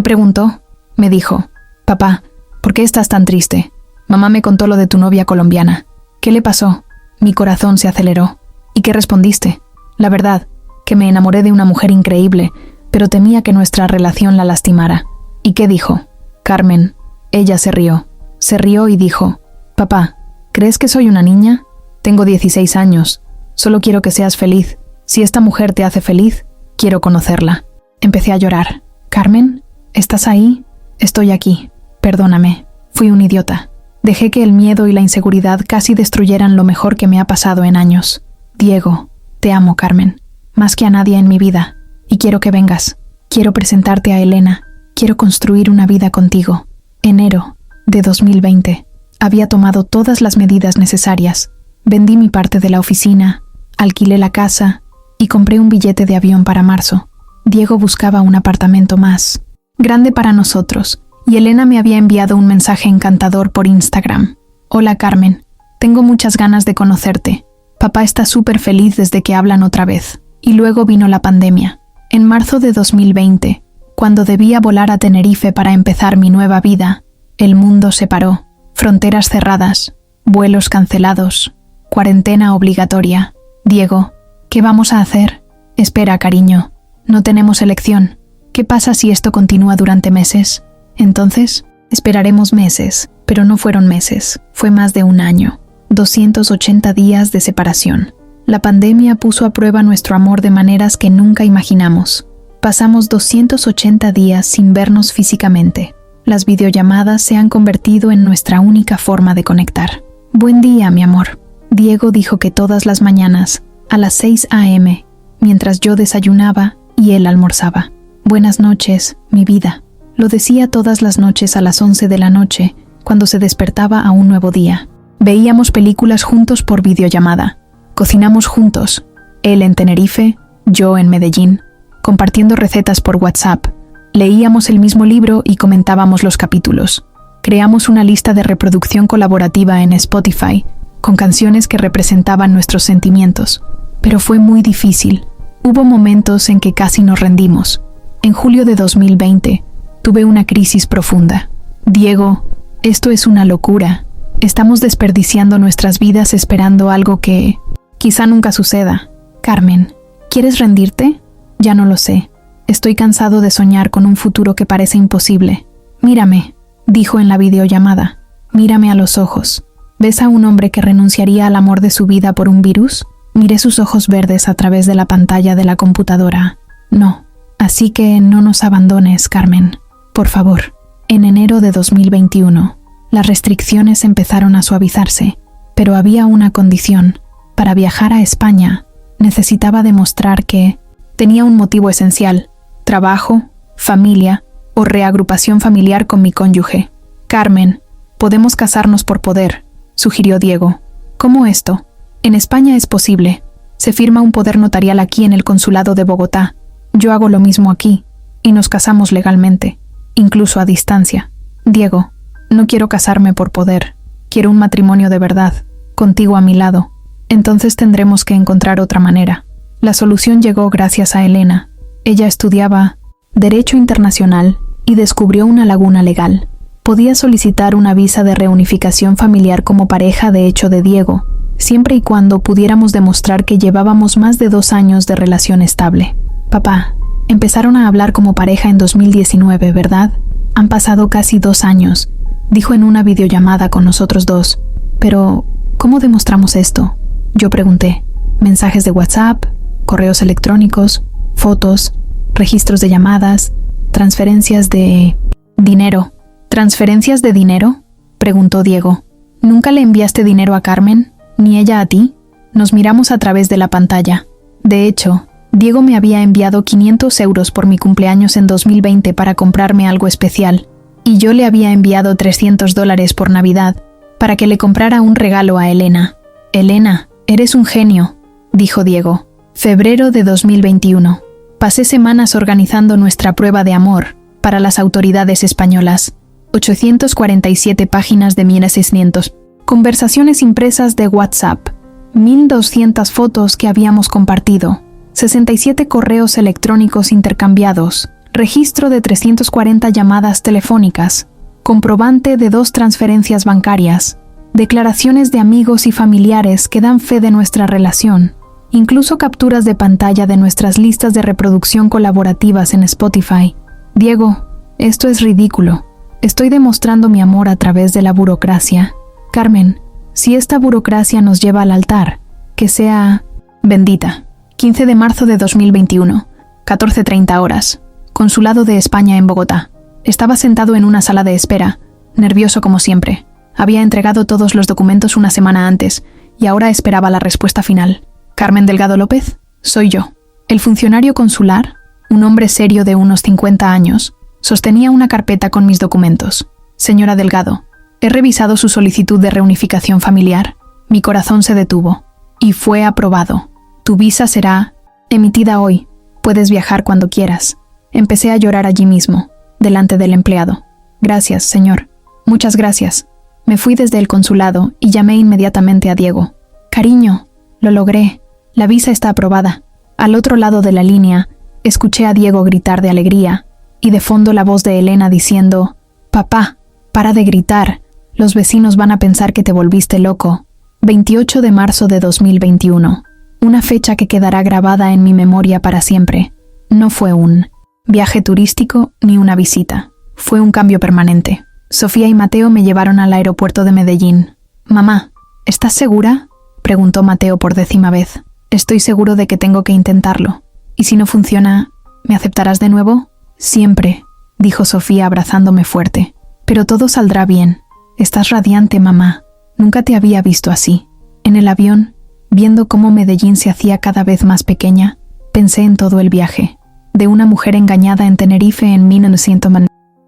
preguntó? Me dijo. Papá, ¿por qué estás tan triste? Mamá me contó lo de tu novia colombiana. ¿Qué le pasó? Mi corazón se aceleró. ¿Y qué respondiste? La verdad, que me enamoré de una mujer increíble, pero temía que nuestra relación la lastimara. ¿Y qué dijo? Carmen. Ella se rió. Se rió y dijo, papá, ¿crees que soy una niña? Tengo 16 años. Solo quiero que seas feliz. Si esta mujer te hace feliz, quiero conocerla. Empecé a llorar. Carmen, ¿estás ahí? Estoy aquí. Perdóname. Fui un idiota. Dejé que el miedo y la inseguridad casi destruyeran lo mejor que me ha pasado en años. Diego, te amo, Carmen. Más que a nadie en mi vida. Y quiero que vengas. Quiero presentarte a Elena. Quiero construir una vida contigo. Enero de 2020. Había tomado todas las medidas necesarias. Vendí mi parte de la oficina, alquilé la casa y compré un billete de avión para marzo. Diego buscaba un apartamento más grande para nosotros, y Elena me había enviado un mensaje encantador por Instagram. Hola, Carmen. Tengo muchas ganas de conocerte. Papá está súper feliz desde que hablan otra vez. Y luego vino la pandemia. En marzo de 2020, cuando debía volar a Tenerife para empezar mi nueva vida, el mundo se paró. Fronteras cerradas, vuelos cancelados, cuarentena obligatoria. Diego, ¿qué vamos a hacer? Espera, cariño. No tenemos elección. ¿Qué pasa si esto continúa durante meses? Entonces, esperaremos meses, pero no fueron meses. Fue más de un año. 280 días de separación. La pandemia puso a prueba nuestro amor de maneras que nunca imaginamos. Pasamos 280 días sin vernos físicamente. Las videollamadas se han convertido en nuestra única forma de conectar. Buen día, mi amor. Diego dijo que todas las mañanas, a las 6 a.m., mientras yo desayunaba y él almorzaba. Buenas noches, mi vida. Lo decía todas las noches a las 11 de la noche, cuando se despertaba a un nuevo día. Veíamos películas juntos por videollamada. Cocinamos juntos. Él en Tenerife, yo en Medellín, compartiendo recetas por WhatsApp. Leíamos el mismo libro y comentábamos los capítulos. Creamos una lista de reproducción colaborativa en Spotify, con canciones que representaban nuestros sentimientos. Pero fue muy difícil. Hubo momentos en que casi nos rendimos. En julio de 2020, tuve una crisis profunda. Diego, esto es una locura. Estamos desperdiciando nuestras vidas esperando algo que quizá nunca suceda. Carmen, ¿quieres rendirte? Ya no lo sé. Estoy cansado de soñar con un futuro que parece imposible. Mírame, dijo en la videollamada. Mírame a los ojos. ¿Ves a un hombre que renunciaría al amor de su vida por un virus? Miré sus ojos verdes a través de la pantalla de la computadora. No. Así que no nos abandones, Carmen. Por favor. En enero de 2021, las restricciones empezaron a suavizarse, pero había una condición. Para viajar a España, necesitaba demostrar que tenía un motivo esencial: trabajo, familia o reagrupación familiar con mi cónyuge. Carmen, podemos casarnos por poder, sugirió Diego. ¿Cómo esto? En España es posible. Se firma un poder notarial aquí en el consulado de Bogotá. Yo hago lo mismo aquí, y nos casamos legalmente, incluso a distancia. Diego, no quiero casarme por poder. Quiero un matrimonio de verdad, contigo a mi lado. Entonces tendremos que encontrar otra manera. La solución llegó gracias a Elena. Ella estudiaba Derecho Internacional y descubrió una laguna legal. Podía solicitar una visa de reunificación familiar como pareja de hecho de Diego, siempre y cuando pudiéramos demostrar que llevábamos más de 2 años de relación estable. Papá, empezaron a hablar como pareja en 2019, ¿verdad? Han pasado casi 2 años, dijo en una videollamada con nosotros dos. Pero, ¿cómo demostramos esto? Yo pregunté. Mensajes de WhatsApp, correos electrónicos, fotos, registros de llamadas, transferencias de dinero. ¿Transferencias de dinero?, preguntó Diego. ¿Nunca le enviaste dinero a Carmen, ni ella a ti? Nos miramos a través de la pantalla. De hecho, Diego me había enviado 500 euros por mi cumpleaños en 2020 para comprarme algo especial, y yo le había enviado $300 por Navidad, para que le comprara un regalo a Elena. Elena, eres un genio, dijo Diego. Febrero de 2021. Pasé semanas organizando nuestra prueba de amor para las autoridades españolas. 847 páginas de 1600. Conversaciones impresas de WhatsApp. 1200 fotos que habíamos compartido. 67 correos electrónicos intercambiados. Registro de 340 llamadas telefónicas. Comprobante de 2 transferencias bancarias. Declaraciones de amigos y familiares que dan fe de nuestra relación. Incluso capturas de pantalla de nuestras listas de reproducción colaborativas en Spotify. Diego, esto es ridículo. Estoy demostrando mi amor a través de la burocracia. Carmen, si esta burocracia nos lleva al altar, que sea bendita. 15 de marzo de 2021, 14:30 horas. Consulado de España en Bogotá. Estaba sentado en una sala de espera, nervioso como siempre. Había entregado todos los documentos una semana antes, y ahora esperaba la respuesta final. ¿Carmen Delgado López? Soy yo. El funcionario consular, un hombre serio de unos 50 años, sostenía una carpeta con mis documentos. Señora Delgado, he revisado su solicitud de reunificación familiar. Mi corazón se detuvo. Y fue aprobado. Tu visa será emitida hoy. Puedes viajar cuando quieras. Empecé a llorar allí mismo, delante del empleado. Gracias, señor. Muchas gracias. Me fui desde el consulado y llamé inmediatamente a Diego. Cariño, lo logré. La visa está aprobada. Al otro lado de la línea, escuché a Diego gritar de alegría, y de fondo la voz de Elena diciendo: «Papá, para de gritar. Los vecinos van a pensar que te volviste loco». 28 de marzo de 2021. Una fecha que quedará grabada en mi memoria para siempre. No fue un viaje turístico ni una visita. Fue un cambio permanente. Sofía y Mateo me llevaron al aeropuerto de Medellín. «Mamá, ¿estás segura?», preguntó Mateo por 10ª vez. «Estoy seguro de que tengo que intentarlo. ¿Y si no funciona, me aceptarás de nuevo?» «Siempre», dijo Sofía abrazándome fuerte. «Pero todo saldrá bien. Estás radiante, mamá. Nunca te había visto así». En el avión, viendo cómo Medellín se hacía cada vez más pequeña, pensé en todo el viaje. De una mujer engañada en Tenerife en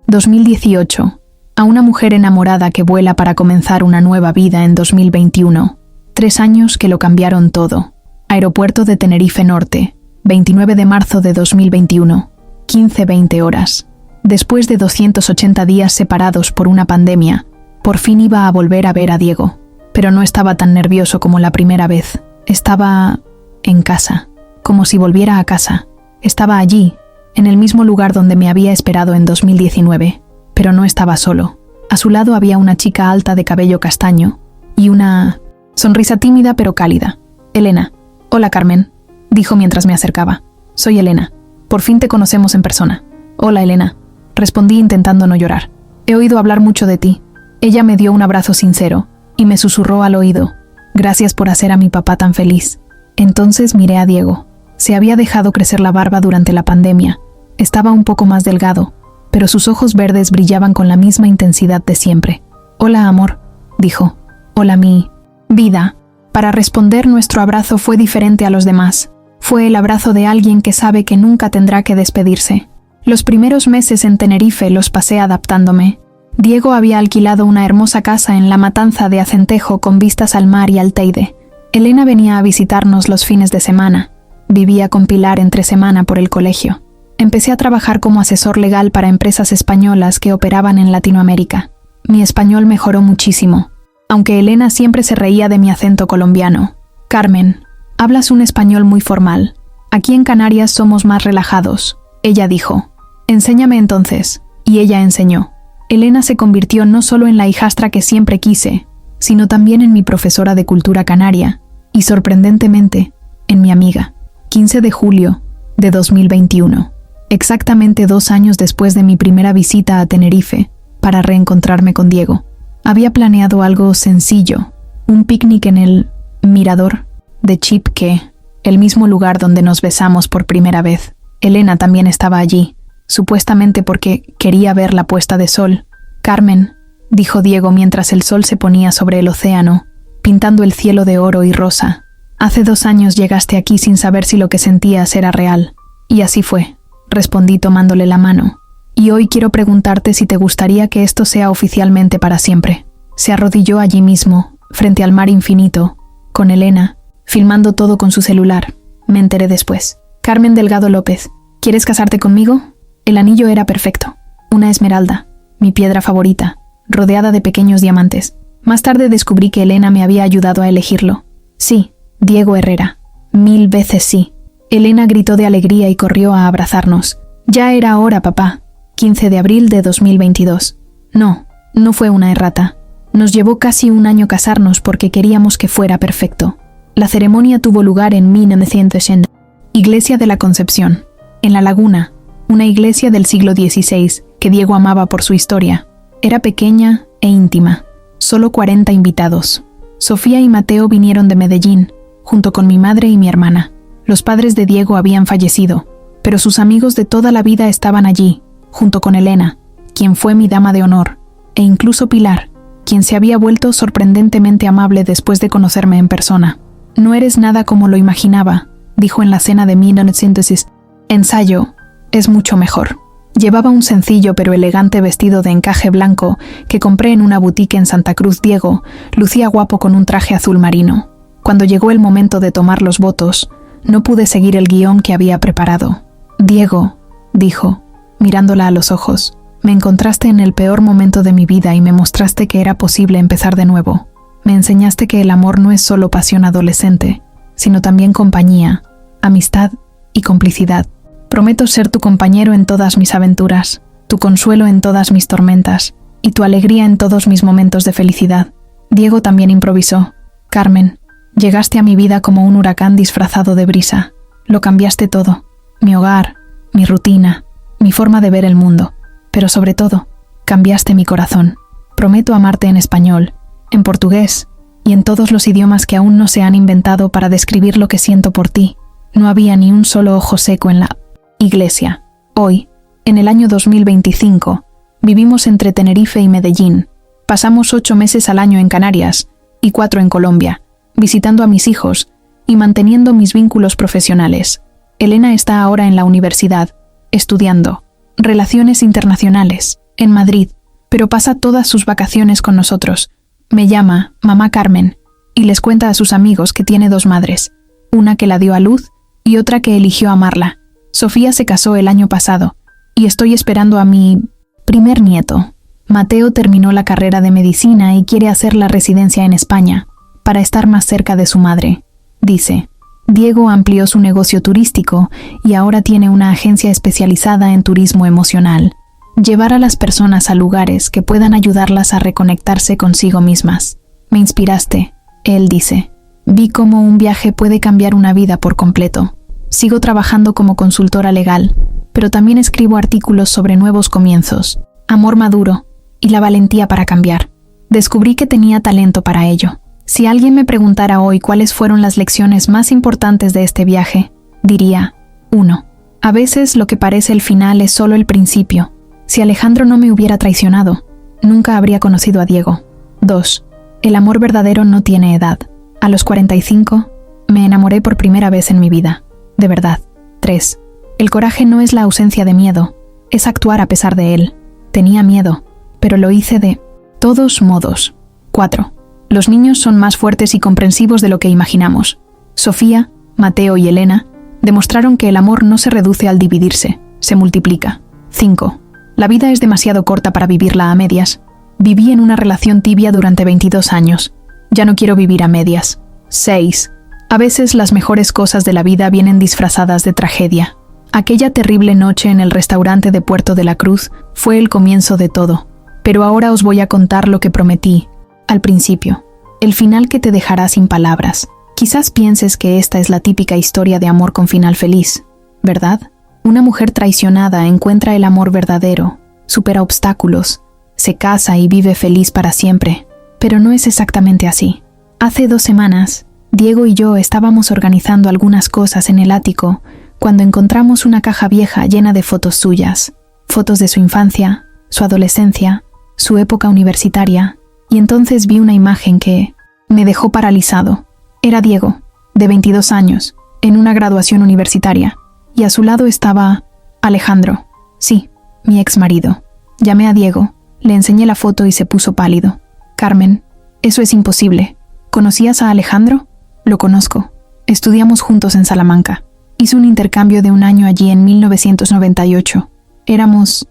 2018, a una mujer enamorada que vuela para comenzar una nueva vida en 2021. 3 años que lo cambiaron todo. Aeropuerto de Tenerife Norte, 29 de marzo de 2021, 15:20 horas. Después de 280 días separados por una pandemia, por fin iba a volver a ver a Diego. Pero no estaba tan nervioso como la primera vez. Estaba en casa, como si volviera a casa. Estaba allí, en el mismo lugar donde me había esperado en 2019, pero no estaba solo. A su lado había una chica alta de cabello castaño y una sonrisa tímida pero cálida. Elena. Hola, Carmen, dijo mientras me acercaba. Soy Elena. Por fin te conocemos en persona. Hola, Elena, respondí intentando no llorar. He oído hablar mucho de ti. Ella me dio un abrazo sincero y me susurró al oído. Gracias por hacer a mi papá tan feliz. Entonces miré a Diego. Se había dejado crecer la barba durante la pandemia. Estaba un poco más delgado, pero sus ojos verdes brillaban con la misma intensidad de siempre. Hola, amor, dijo. Hola, mi vida. Para responder, nuestro abrazo fue diferente a los demás. Fue el abrazo de alguien que sabe que nunca tendrá que despedirse. Los primeros meses en Tenerife los pasé adaptándome. Diego había alquilado una hermosa casa en la Matanza de Acentejo con vistas al mar y al Teide. Elena venía a visitarnos los fines de semana. Vivía con Pilar entre semana por el colegio. Empecé a trabajar como asesor legal para empresas españolas que operaban en Latinoamérica. Mi español mejoró muchísimo, aunque Elena siempre se reía de mi acento colombiano. Carmen, hablas un español muy formal. Aquí en Canarias somos más relajados, ella dijo. Enséñame entonces, y ella enseñó. Elena se convirtió no solo en la hijastra que siempre quise, sino también en mi profesora de cultura canaria, y sorprendentemente, en mi amiga. 15 de julio de 2021. Exactamente 2 años después de mi primera visita a Tenerife, para reencontrarme con Diego. Había planeado algo sencillo, un picnic en el mirador de Chipque, el mismo lugar donde nos besamos por primera vez. Elena también estaba allí, supuestamente porque quería ver la puesta de sol. Carmen, dijo Diego mientras el sol se ponía sobre el océano, pintando el cielo de oro y rosa. Hace 2 años llegaste aquí sin saber si lo que sentías era real. Y así fue, respondí tomándole la mano. Y hoy quiero preguntarte si te gustaría que esto sea oficialmente para siempre. Se arrodilló allí mismo, frente al mar infinito, con Elena, filmando todo con su celular. Me enteré después. Carmen Delgado López, ¿quieres casarte conmigo? El anillo era perfecto. Una esmeralda, mi piedra favorita, rodeada de pequeños diamantes. Más tarde descubrí que Elena me había ayudado a elegirlo. Sí, Diego Herrera. 1000 veces sí. Elena gritó de alegría y corrió a abrazarnos. Ya era hora, papá. 15 de abril de 2022. No fue una errata. Nos llevó casi 1 año casarnos porque queríamos que fuera perfecto. La ceremonia tuvo lugar en 1960. Iglesia de la Concepción, en La Laguna, una iglesia del siglo XVI que Diego amaba por su historia. Era pequeña e íntima. Solo 40 invitados. Sofía y Mateo vinieron de Medellín, junto con mi madre y mi hermana. Los padres de Diego habían fallecido, pero sus amigos de toda la vida estaban allí, junto con Elena, quien fue mi dama de honor, e incluso Pilar, quien se había vuelto sorprendentemente amable después de conocerme en persona. No eres nada como lo imaginaba, dijo en la cena de 1900. Ensayo, es mucho mejor. Llevaba un sencillo pero elegante vestido de encaje blanco que compré en una boutique en Santa Cruz. Diego lucía guapo con un traje azul marino. Cuando llegó el momento de tomar los votos, no pude seguir el guión que había preparado. Diego, dijo, mirándola a los ojos, me encontraste en el peor momento de mi vida y me mostraste que era posible empezar de nuevo. Me enseñaste que el amor no es solo pasión adolescente, sino también compañía, amistad y complicidad. Prometo ser tu compañero en todas mis aventuras, tu consuelo en todas mis tormentas y tu alegría en todos mis momentos de felicidad. Diego también improvisó. Carmen, llegaste a mi vida como un huracán disfrazado de brisa. Lo cambiaste todo. Mi hogar, mi rutina, mi forma de ver el mundo. Pero sobre todo, cambiaste mi corazón. Prometo amarte en español, en portugués y en todos los idiomas que aún no se han inventado para describir lo que siento por ti. No había ni un solo ojo seco en la iglesia. Hoy, en el año 2025, vivimos entre Tenerife y Medellín. Pasamos 8 meses al año en Canarias y 4 en Colombia, visitando a mis hijos y manteniendo mis vínculos profesionales. Elena está ahora en la universidad, estudiando Relaciones Internacionales, en Madrid, pero pasa todas sus vacaciones con nosotros. Me llama Mamá Carmen y les cuenta a sus amigos que tiene 2 madres, una que la dio a luz y otra que eligió amarla. Sofía se casó el año pasado, y estoy esperando a mi primer nieto. Mateo terminó la carrera de medicina y quiere hacer la residencia en España, para estar más cerca de su madre, dice. Diego amplió su negocio turístico y ahora tiene una agencia especializada en turismo emocional. Llevar a las personas a lugares que puedan ayudarlas a reconectarse consigo mismas. Me inspiraste, él dice. Vi cómo un viaje puede cambiar una vida por completo. Sigo trabajando como consultora legal, pero también escribo artículos sobre nuevos comienzos, amor maduro y la valentía para cambiar. Descubrí que tenía talento para ello. Si alguien me preguntara hoy cuáles fueron las lecciones más importantes de este viaje, diría: 1. A veces lo que parece el final es solo el principio. Si Alejandro no me hubiera traicionado, nunca habría conocido a Diego. 2. El amor verdadero no tiene edad. A los 45, me enamoré por primera vez en mi vida. De verdad. 3. El coraje no es la ausencia de miedo, es actuar a pesar de él. Tenía miedo, pero lo hice de todos modos. 4. Los niños son más fuertes y comprensivos de lo que imaginamos. Sofía, Mateo y Elena demostraron que el amor no se reduce al dividirse, se multiplica. 5. La vida es demasiado corta para vivirla a medias. Viví en una relación tibia durante 22 años. Ya no quiero vivir a medias. 6. A veces las mejores cosas de la vida vienen disfrazadas de tragedia. Aquella terrible noche en el restaurante de Puerto de la Cruz fue el comienzo de todo. Pero ahora os voy a contar lo que prometí al principio, el final que te dejará sin palabras. Quizás pienses que esta es la típica historia de amor con final feliz, ¿verdad? Una mujer traicionada encuentra el amor verdadero, supera obstáculos, se casa y vive feliz para siempre. Pero no es exactamente así. Hace 2 semanas, Diego y yo estábamos organizando algunas cosas en el ático cuando encontramos una caja vieja llena de fotos suyas, fotos de su infancia, su adolescencia, su época universitaria. Y entonces vi una imagen que me dejó paralizado. Era Diego, de 22 años, en una graduación universitaria, y a su lado estaba Alejandro, sí, mi exmarido. Llamé a Diego, le enseñé la foto y se puso pálido. Carmen, eso es imposible. ¿Conocías a Alejandro? Lo conozco. Estudiamos juntos en Salamanca. Hice un intercambio de 1 año allí en 1998. Éramos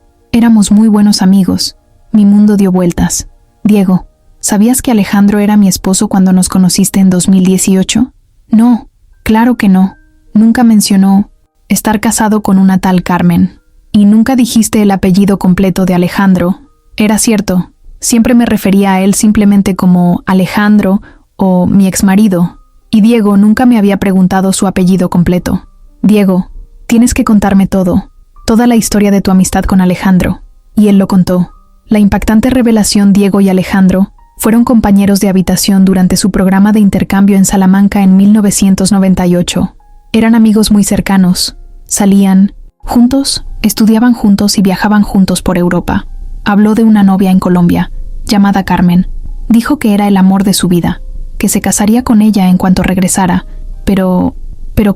muy buenos amigos. Mi mundo dio vueltas. Diego, ¿sabías que Alejandro era mi esposo cuando nos conociste en 2018? No, claro que no. Nunca mencionó estar casado con una tal Carmen. Y nunca dijiste el apellido completo de Alejandro. Era cierto, siempre me refería a él simplemente como Alejandro o mi exmarido. Y Diego nunca me había preguntado su apellido completo. Diego, tienes que contarme todo, toda la historia de tu amistad con Alejandro. Y él lo contó. La impactante revelación: Diego y Alejandro fueron compañeros de habitación durante su programa de intercambio en Salamanca en 1998. Eran amigos muy cercanos. Salían juntos, estudiaban juntos y viajaban juntos por Europa. Habló de una novia en Colombia, llamada Carmen. Dijo que era el amor de su vida, que se casaría con ella en cuanto regresara. ¿Pero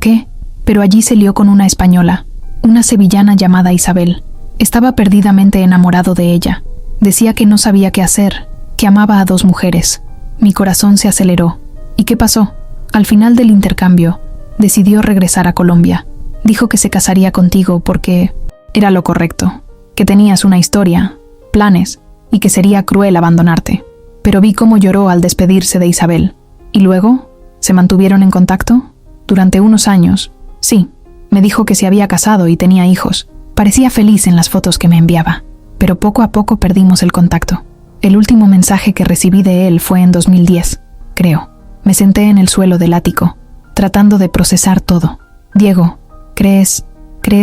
qué? Pero allí se lió con una española, una sevillana llamada Isabel. Estaba perdidamente enamorado de ella. Decía que no sabía qué hacer, que amaba a 2 mujeres. Mi corazón se aceleró. ¿Y qué pasó? Al final del intercambio, decidió regresar a Colombia. Dijo que se casaría contigo porque era lo correcto, que tenías una historia, planes, y que sería cruel abandonarte. Pero vi cómo lloró al despedirse de Isabel. ¿Y luego? ¿Se mantuvieron en contacto? Durante unos años. Sí, me dijo que se había casado y tenía hijos. Parecía feliz en las fotos que me enviaba. Pero poco a poco perdimos el contacto. El último mensaje que recibí de él fue en 2010, creo. Me senté en el suelo del ático, tratando de procesar todo. Diego, ¿crees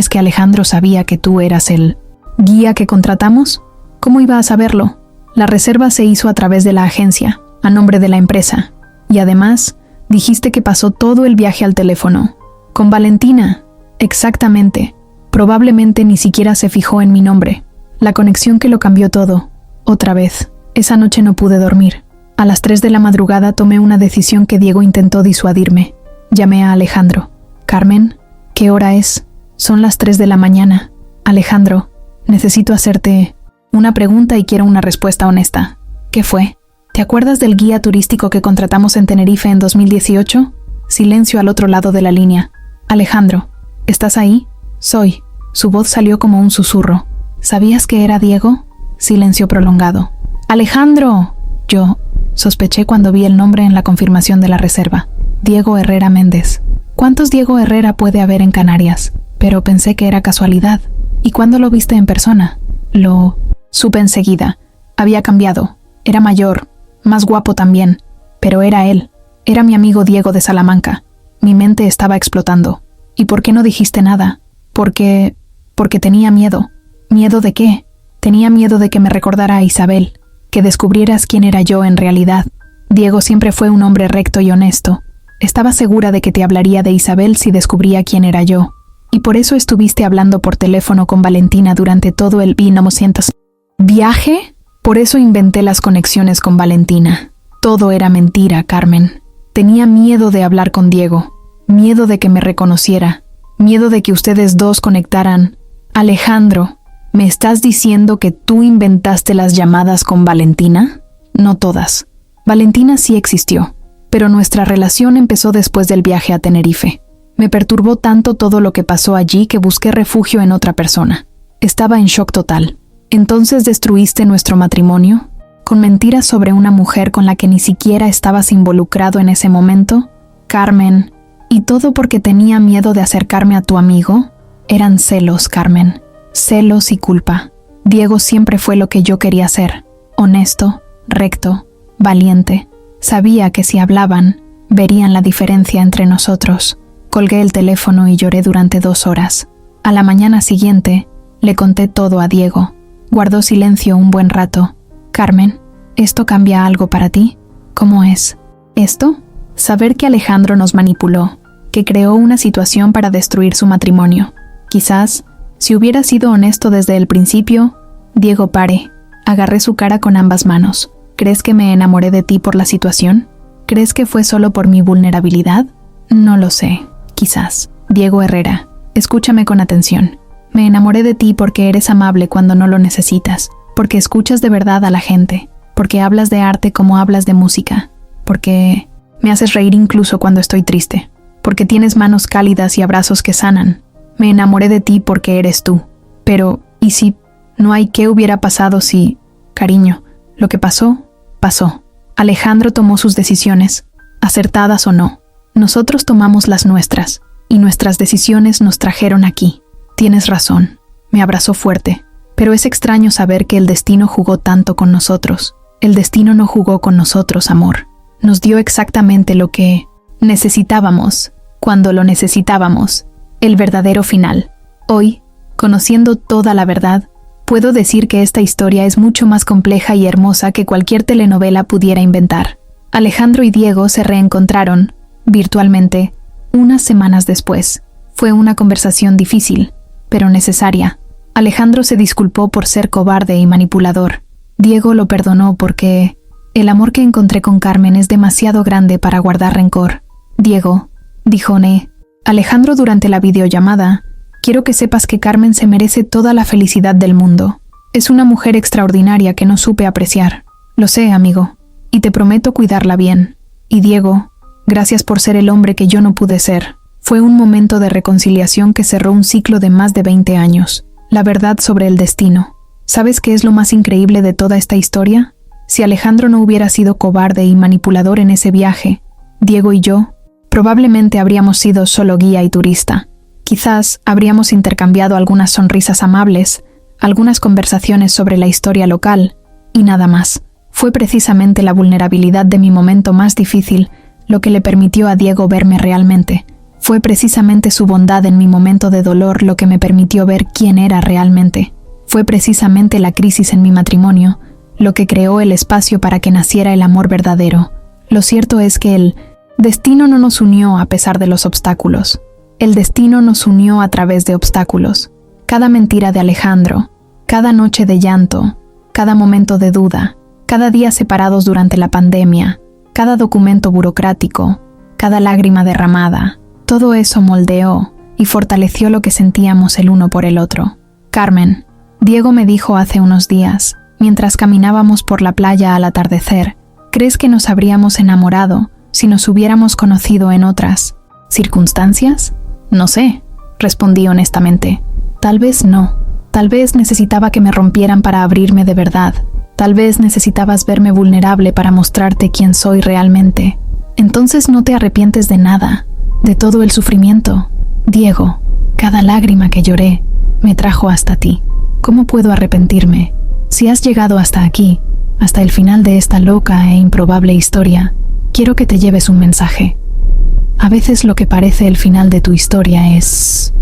que Alejandro sabía que tú eras el guía que contratamos? ¿Cómo iba a saberlo? La reserva se hizo a través de la agencia, a nombre de la empresa. Y además, dijiste que pasó todo el viaje al teléfono. Con Valentina. Exactamente. Probablemente ni siquiera se fijó en mi nombre. La conexión que lo cambió todo. Otra vez. Esa noche no pude dormir. A las 3 de la madrugada tomé una decisión que Diego intentó disuadirme. Llamé a Alejandro. Carmen, ¿qué hora es? Son las 3 de la mañana. Alejandro, necesito hacerte una pregunta y quiero una respuesta honesta. ¿Qué fue? ¿Te acuerdas del guía turístico que contratamos en Tenerife en 2018? Silencio al otro lado de la línea. Alejandro, ¿estás ahí? Soy. Su voz salió como un susurro. ¿Sabías que era Diego? Silencio prolongado. ¡Alejandro! Yo sospeché cuando vi el nombre en la confirmación de la reserva. Diego Herrera Méndez. ¿Cuántos Diego Herrera puede haber en Canarias? Pero pensé que era casualidad. ¿Y cuándo lo viste en persona? Lo supe enseguida. Había cambiado. Era mayor, más guapo también. Pero era él. Era mi amigo Diego de Salamanca. Mi mente estaba explotando. ¿Y por qué no dijiste nada? Porque tenía miedo. ¿Miedo de qué? Tenía miedo de que me recordara a Isabel, que descubrieras quién era yo en realidad. Diego siempre fue un hombre recto y honesto. Estaba segura de que te hablaría de Isabel si descubría quién era yo. Y por eso estuviste hablando por teléfono con Valentina durante todo el ¿Viaje? Por eso inventé las conexiones con Valentina. Todo era mentira, Carmen. Tenía miedo de hablar con Diego. Miedo de que me reconociera. Miedo de que ustedes dos conectaran. Alejandro, ¿me estás diciendo que tú inventaste las llamadas con Valentina? No todas. Valentina sí existió, pero nuestra relación empezó después del viaje a Tenerife. Me perturbó tanto todo lo que pasó allí que busqué refugio en otra persona. Estaba en shock total. ¿Entonces destruiste nuestro matrimonio? ¿Con mentiras sobre una mujer con la que ni siquiera estabas involucrado en ese momento? Carmen, ¿y todo porque tenía miedo de acercarme a tu amigo? Eran celos, Carmen. Celos y culpa. Diego siempre fue lo que yo quería ser. Honesto, recto, valiente. Sabía que si hablaban, verían la diferencia entre nosotros. Colgué el teléfono y lloré durante 2 horas. A la mañana siguiente, le conté todo a Diego. Guardó silencio un buen rato. Carmen, ¿esto cambia algo para ti? ¿Cómo es? ¿Esto? Saber que Alejandro nos manipuló, que creó una situación para destruir su matrimonio. Quizás, si hubiera sido honesto desde el principio... Diego, pare. Agarré su cara con ambas manos. ¿Crees que me enamoré de ti por la situación? ¿Crees que fue solo por mi vulnerabilidad? No lo sé. Quizás. Diego Herrera, escúchame con atención. Me enamoré de ti porque eres amable cuando no lo necesitas, porque escuchas de verdad a la gente, porque hablas de arte como hablas de música, porque me haces reír incluso cuando estoy triste, porque tienes manos cálidas y abrazos que sanan. Me enamoré de ti porque eres tú. Pero, ¿y si no hay qué hubiera pasado si... Cariño, lo que pasó, pasó. Alejandro tomó sus decisiones, acertadas o no. Nosotros tomamos las nuestras, y nuestras decisiones nos trajeron aquí. Tienes razón. Me abrazó fuerte. Pero es extraño saber que el destino jugó tanto con nosotros. El destino no jugó con nosotros, amor. Nos dio exactamente lo que necesitábamos, cuando lo necesitábamos. El verdadero final. Hoy, conociendo toda la verdad, puedo decir que esta historia es mucho más compleja y hermosa que cualquier telenovela pudiera inventar. Alejandro y Diego se reencontraron, virtualmente, unas semanas después. Fue una conversación difícil, pero necesaria. Alejandro se disculpó por ser cobarde y manipulador. Diego lo perdonó porque el amor que encontré con Carmen es demasiado grande para guardar rencor. Diego, dijo Alejandro durante la videollamada, quiero que sepas que Carmen se merece toda la felicidad del mundo. Es una mujer extraordinaria que no supe apreciar. Lo sé, amigo, y te prometo cuidarla bien. Y Diego, gracias por ser el hombre que yo no pude ser. Fue un momento de reconciliación que cerró un ciclo de más de 20 años. La verdad sobre el destino. ¿Sabes qué es lo más increíble de toda esta historia? Si Alejandro no hubiera sido cobarde y manipulador en ese viaje, Diego y yo probablemente habríamos sido solo guía y turista. Quizás habríamos intercambiado algunas sonrisas amables, algunas conversaciones sobre la historia local, y nada más. Fue precisamente la vulnerabilidad de mi momento más difícil lo que le permitió a Diego verme realmente. Fue precisamente su bondad en mi momento de dolor lo que me permitió ver quién era realmente. Fue precisamente la crisis en mi matrimonio lo que creó el espacio para que naciera el amor verdadero. Lo cierto es que el destino no nos unió a pesar de los obstáculos. El destino nos unió a través de obstáculos. Cada mentira de Alejandro, cada noche de llanto, cada momento de duda, cada día separados durante la pandemia, cada documento burocrático, cada lágrima derramada, todo eso moldeó y fortaleció lo que sentíamos el uno por el otro. Carmen, Diego me dijo hace unos días, mientras caminábamos por la playa al atardecer, ¿crees que nos habríamos enamorado si nos hubiéramos conocido en otras circunstancias? No sé, respondí honestamente. Tal vez no. Tal vez necesitaba que me rompieran para abrirme de verdad. Tal vez necesitabas verme vulnerable para mostrarte quién soy realmente. Entonces no te arrepientes de nada, de todo el sufrimiento. Diego, cada lágrima que lloré me trajo hasta ti. ¿Cómo puedo arrepentirme? Si has llegado hasta aquí, hasta el final de esta loca e improbable historia, quiero que te lleves un mensaje. A veces lo que parece el final de tu historia es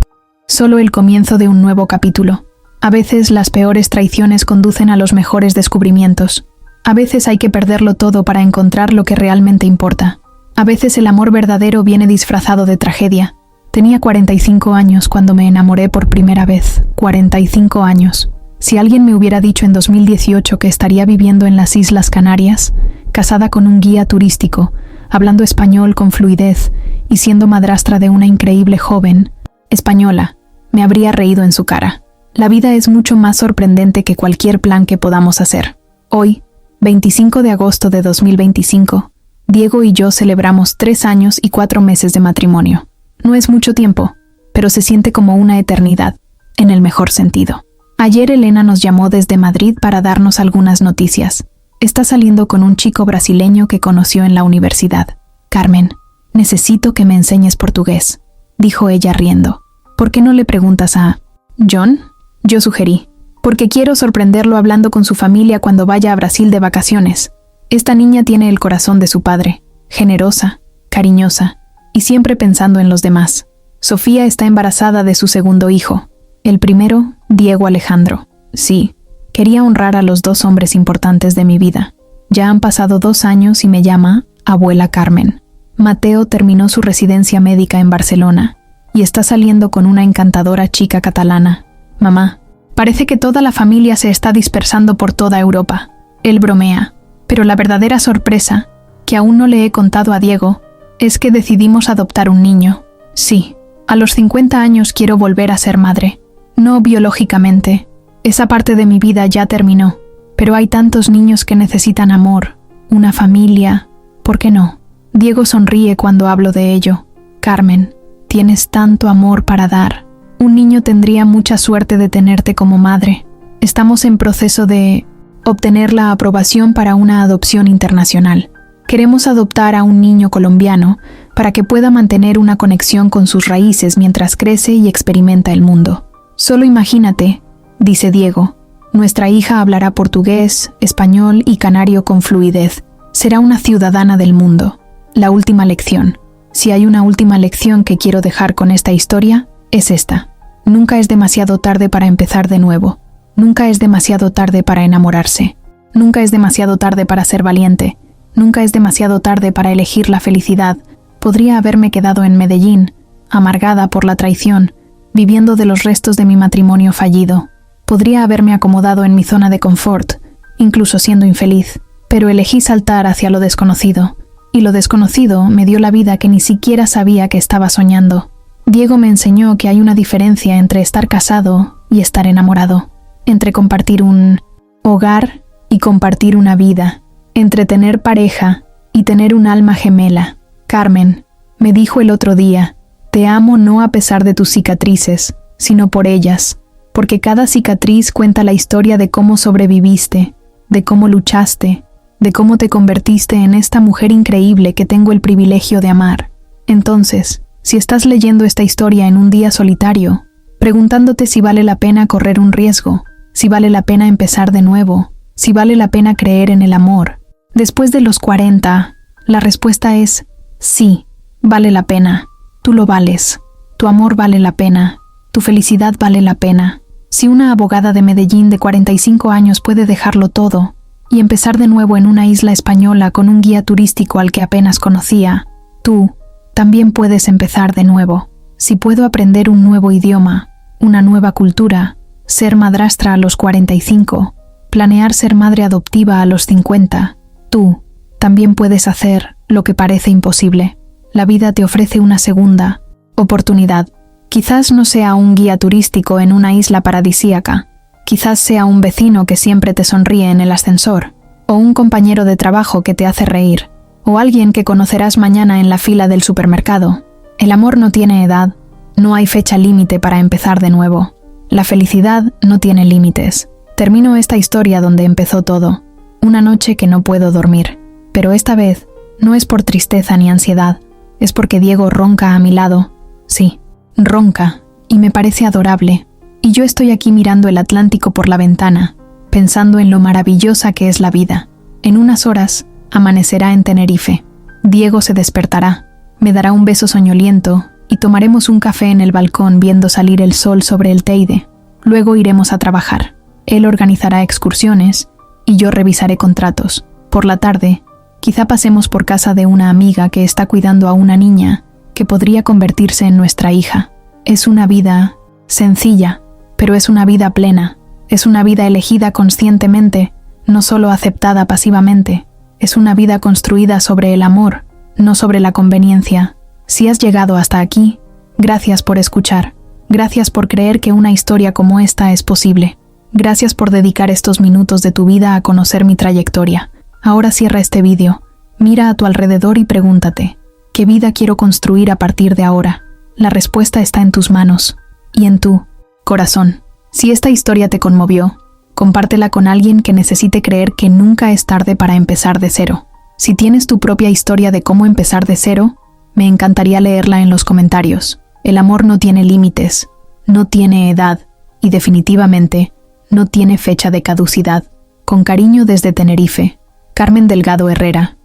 solo el comienzo de un nuevo capítulo. A veces las peores traiciones conducen a los mejores descubrimientos. A veces hay que perderlo todo para encontrar lo que realmente importa. A veces el amor verdadero viene disfrazado de tragedia. Tenía 45 años cuando me enamoré por primera vez. 45 años. Si alguien me hubiera dicho en 2018 que estaría viviendo en las Islas Canarias, casada con un guía turístico, hablando español con fluidez y siendo madrastra de una increíble joven española, me habría reído en su cara. La vida es mucho más sorprendente que cualquier plan que podamos hacer. Hoy, 25 de agosto de 2025, Diego y yo celebramos 3 años y 4 meses de matrimonio. No es mucho tiempo, pero se siente como una eternidad, en el mejor sentido. Ayer Elena nos llamó desde Madrid para darnos algunas noticias. Está saliendo con un chico brasileño que conoció en la universidad. Carmen, necesito que me enseñes portugués, dijo ella riendo. ¿Por qué no le preguntas a John? Yo sugerí, porque quiero sorprenderlo hablando con su familia cuando vaya a Brasil de vacaciones. Esta niña tiene el corazón de su padre, generosa, cariñosa y siempre pensando en los demás. Sofía está embarazada de su segundo hijo. El primero, Diego Alejandro. Sí, quería honrar a los 2 hombres importantes de mi vida. Ya han pasado 2 años y me llama abuela Carmen. Mateo terminó su residencia médica en Barcelona y está saliendo con una encantadora chica catalana. Mamá, parece que toda la familia se está dispersando por toda Europa. Él bromea, pero la verdadera sorpresa, que aún no le he contado a Diego, es que decidimos adoptar un niño. Sí, a los 50 años quiero volver a ser madre. No biológicamente. Esa parte de mi vida ya terminó. Pero hay tantos niños que necesitan amor, una familia. ¿Por qué no? Diego sonríe cuando hablo de ello. Carmen, tienes tanto amor para dar. Un niño tendría mucha suerte de tenerte como madre. Estamos en proceso de obtener la aprobación para una adopción internacional. Queremos adoptar a un niño colombiano para que pueda mantener una conexión con sus raíces mientras crece y experimenta el mundo. Solo imagínate, dice Diego, nuestra hija hablará portugués, español y canario con fluidez. Será una ciudadana del mundo. La última lección. Si hay una última lección que quiero dejar con esta historia, es esta. Nunca es demasiado tarde para empezar de nuevo. Nunca es demasiado tarde para enamorarse. Nunca es demasiado tarde para ser valiente. Nunca es demasiado tarde para elegir la felicidad. Podría haberme quedado en Medellín, amargada por la traición, viviendo de los restos de mi matrimonio fallido. Podría haberme acomodado en mi zona de confort, incluso siendo infeliz, pero elegí saltar hacia lo desconocido. Y lo desconocido me dio la vida que ni siquiera sabía que estaba soñando. Diego me enseñó que hay una diferencia entre estar casado y estar enamorado, entre compartir un hogar y compartir una vida, entre tener pareja y tener un alma gemela. Carmen, me dijo el otro día, te amo no a pesar de tus cicatrices, sino por ellas, porque cada cicatriz cuenta la historia de cómo sobreviviste, de cómo luchaste, de cómo te convertiste en esta mujer increíble que tengo el privilegio de amar. Entonces, si estás leyendo esta historia en un día solitario, preguntándote si vale la pena correr un riesgo, si vale la pena empezar de nuevo, si vale la pena creer en el amor, después de los 40, la respuesta es sí, vale la pena. Tú lo vales. Tu amor vale la pena. Tu felicidad vale la pena. Si una abogada de Medellín de 45 años puede dejarlo todo y empezar de nuevo en una isla española con un guía turístico al que apenas conocía, tú también puedes empezar de nuevo. Si puedo aprender un nuevo idioma, una nueva cultura, ser madrastra a los 45, planear ser madre adoptiva a los 50, tú también puedes hacer lo que parece imposible. La vida te ofrece una segunda oportunidad. Quizás no sea un guía turístico en una isla paradisíaca. Quizás sea un vecino que siempre te sonríe en el ascensor, o un compañero de trabajo que te hace reír, o alguien que conocerás mañana en la fila del supermercado. El amor no tiene edad, No hay fecha límite para empezar de nuevo. La felicidad no tiene límites. Termino esta historia donde empezó todo. Una noche que no puedo dormir. Pero esta vez no es por tristeza ni ansiedad. Es porque Diego ronca a mi lado. Sí, ronca. Y me parece adorable. Y yo estoy aquí mirando el Atlántico por la ventana, pensando en lo maravillosa que es la vida. En unas horas, amanecerá en Tenerife. Diego se despertará, me dará un beso soñoliento y tomaremos un café en el balcón viendo salir el sol sobre el Teide. Luego iremos a trabajar. Él organizará excursiones y yo revisaré contratos. Por la tarde, quizá pasemos por casa de una amiga que está cuidando a una niña que podría convertirse en nuestra hija. Es una vida sencilla, pero es una vida plena. Es una vida elegida conscientemente, no solo aceptada pasivamente. Es una vida construida sobre el amor, no sobre la conveniencia. Si has llegado hasta aquí, gracias por escuchar. Gracias por creer que una historia como esta es posible. Gracias por dedicar estos minutos de tu vida a conocer mi trayectoria. Ahora cierra este vídeo, mira a tu alrededor y pregúntate, ¿qué vida quiero construir a partir de ahora? La respuesta está en tus manos y en tu corazón. Si esta historia te conmovió, compártela con alguien que necesite creer que nunca es tarde para empezar de cero. Si tienes tu propia historia de cómo empezar de cero, me encantaría leerla en los comentarios. El amor no tiene límites, no tiene edad y definitivamente no tiene fecha de caducidad. Con cariño desde Tenerife, Carmen Delgado Herrera.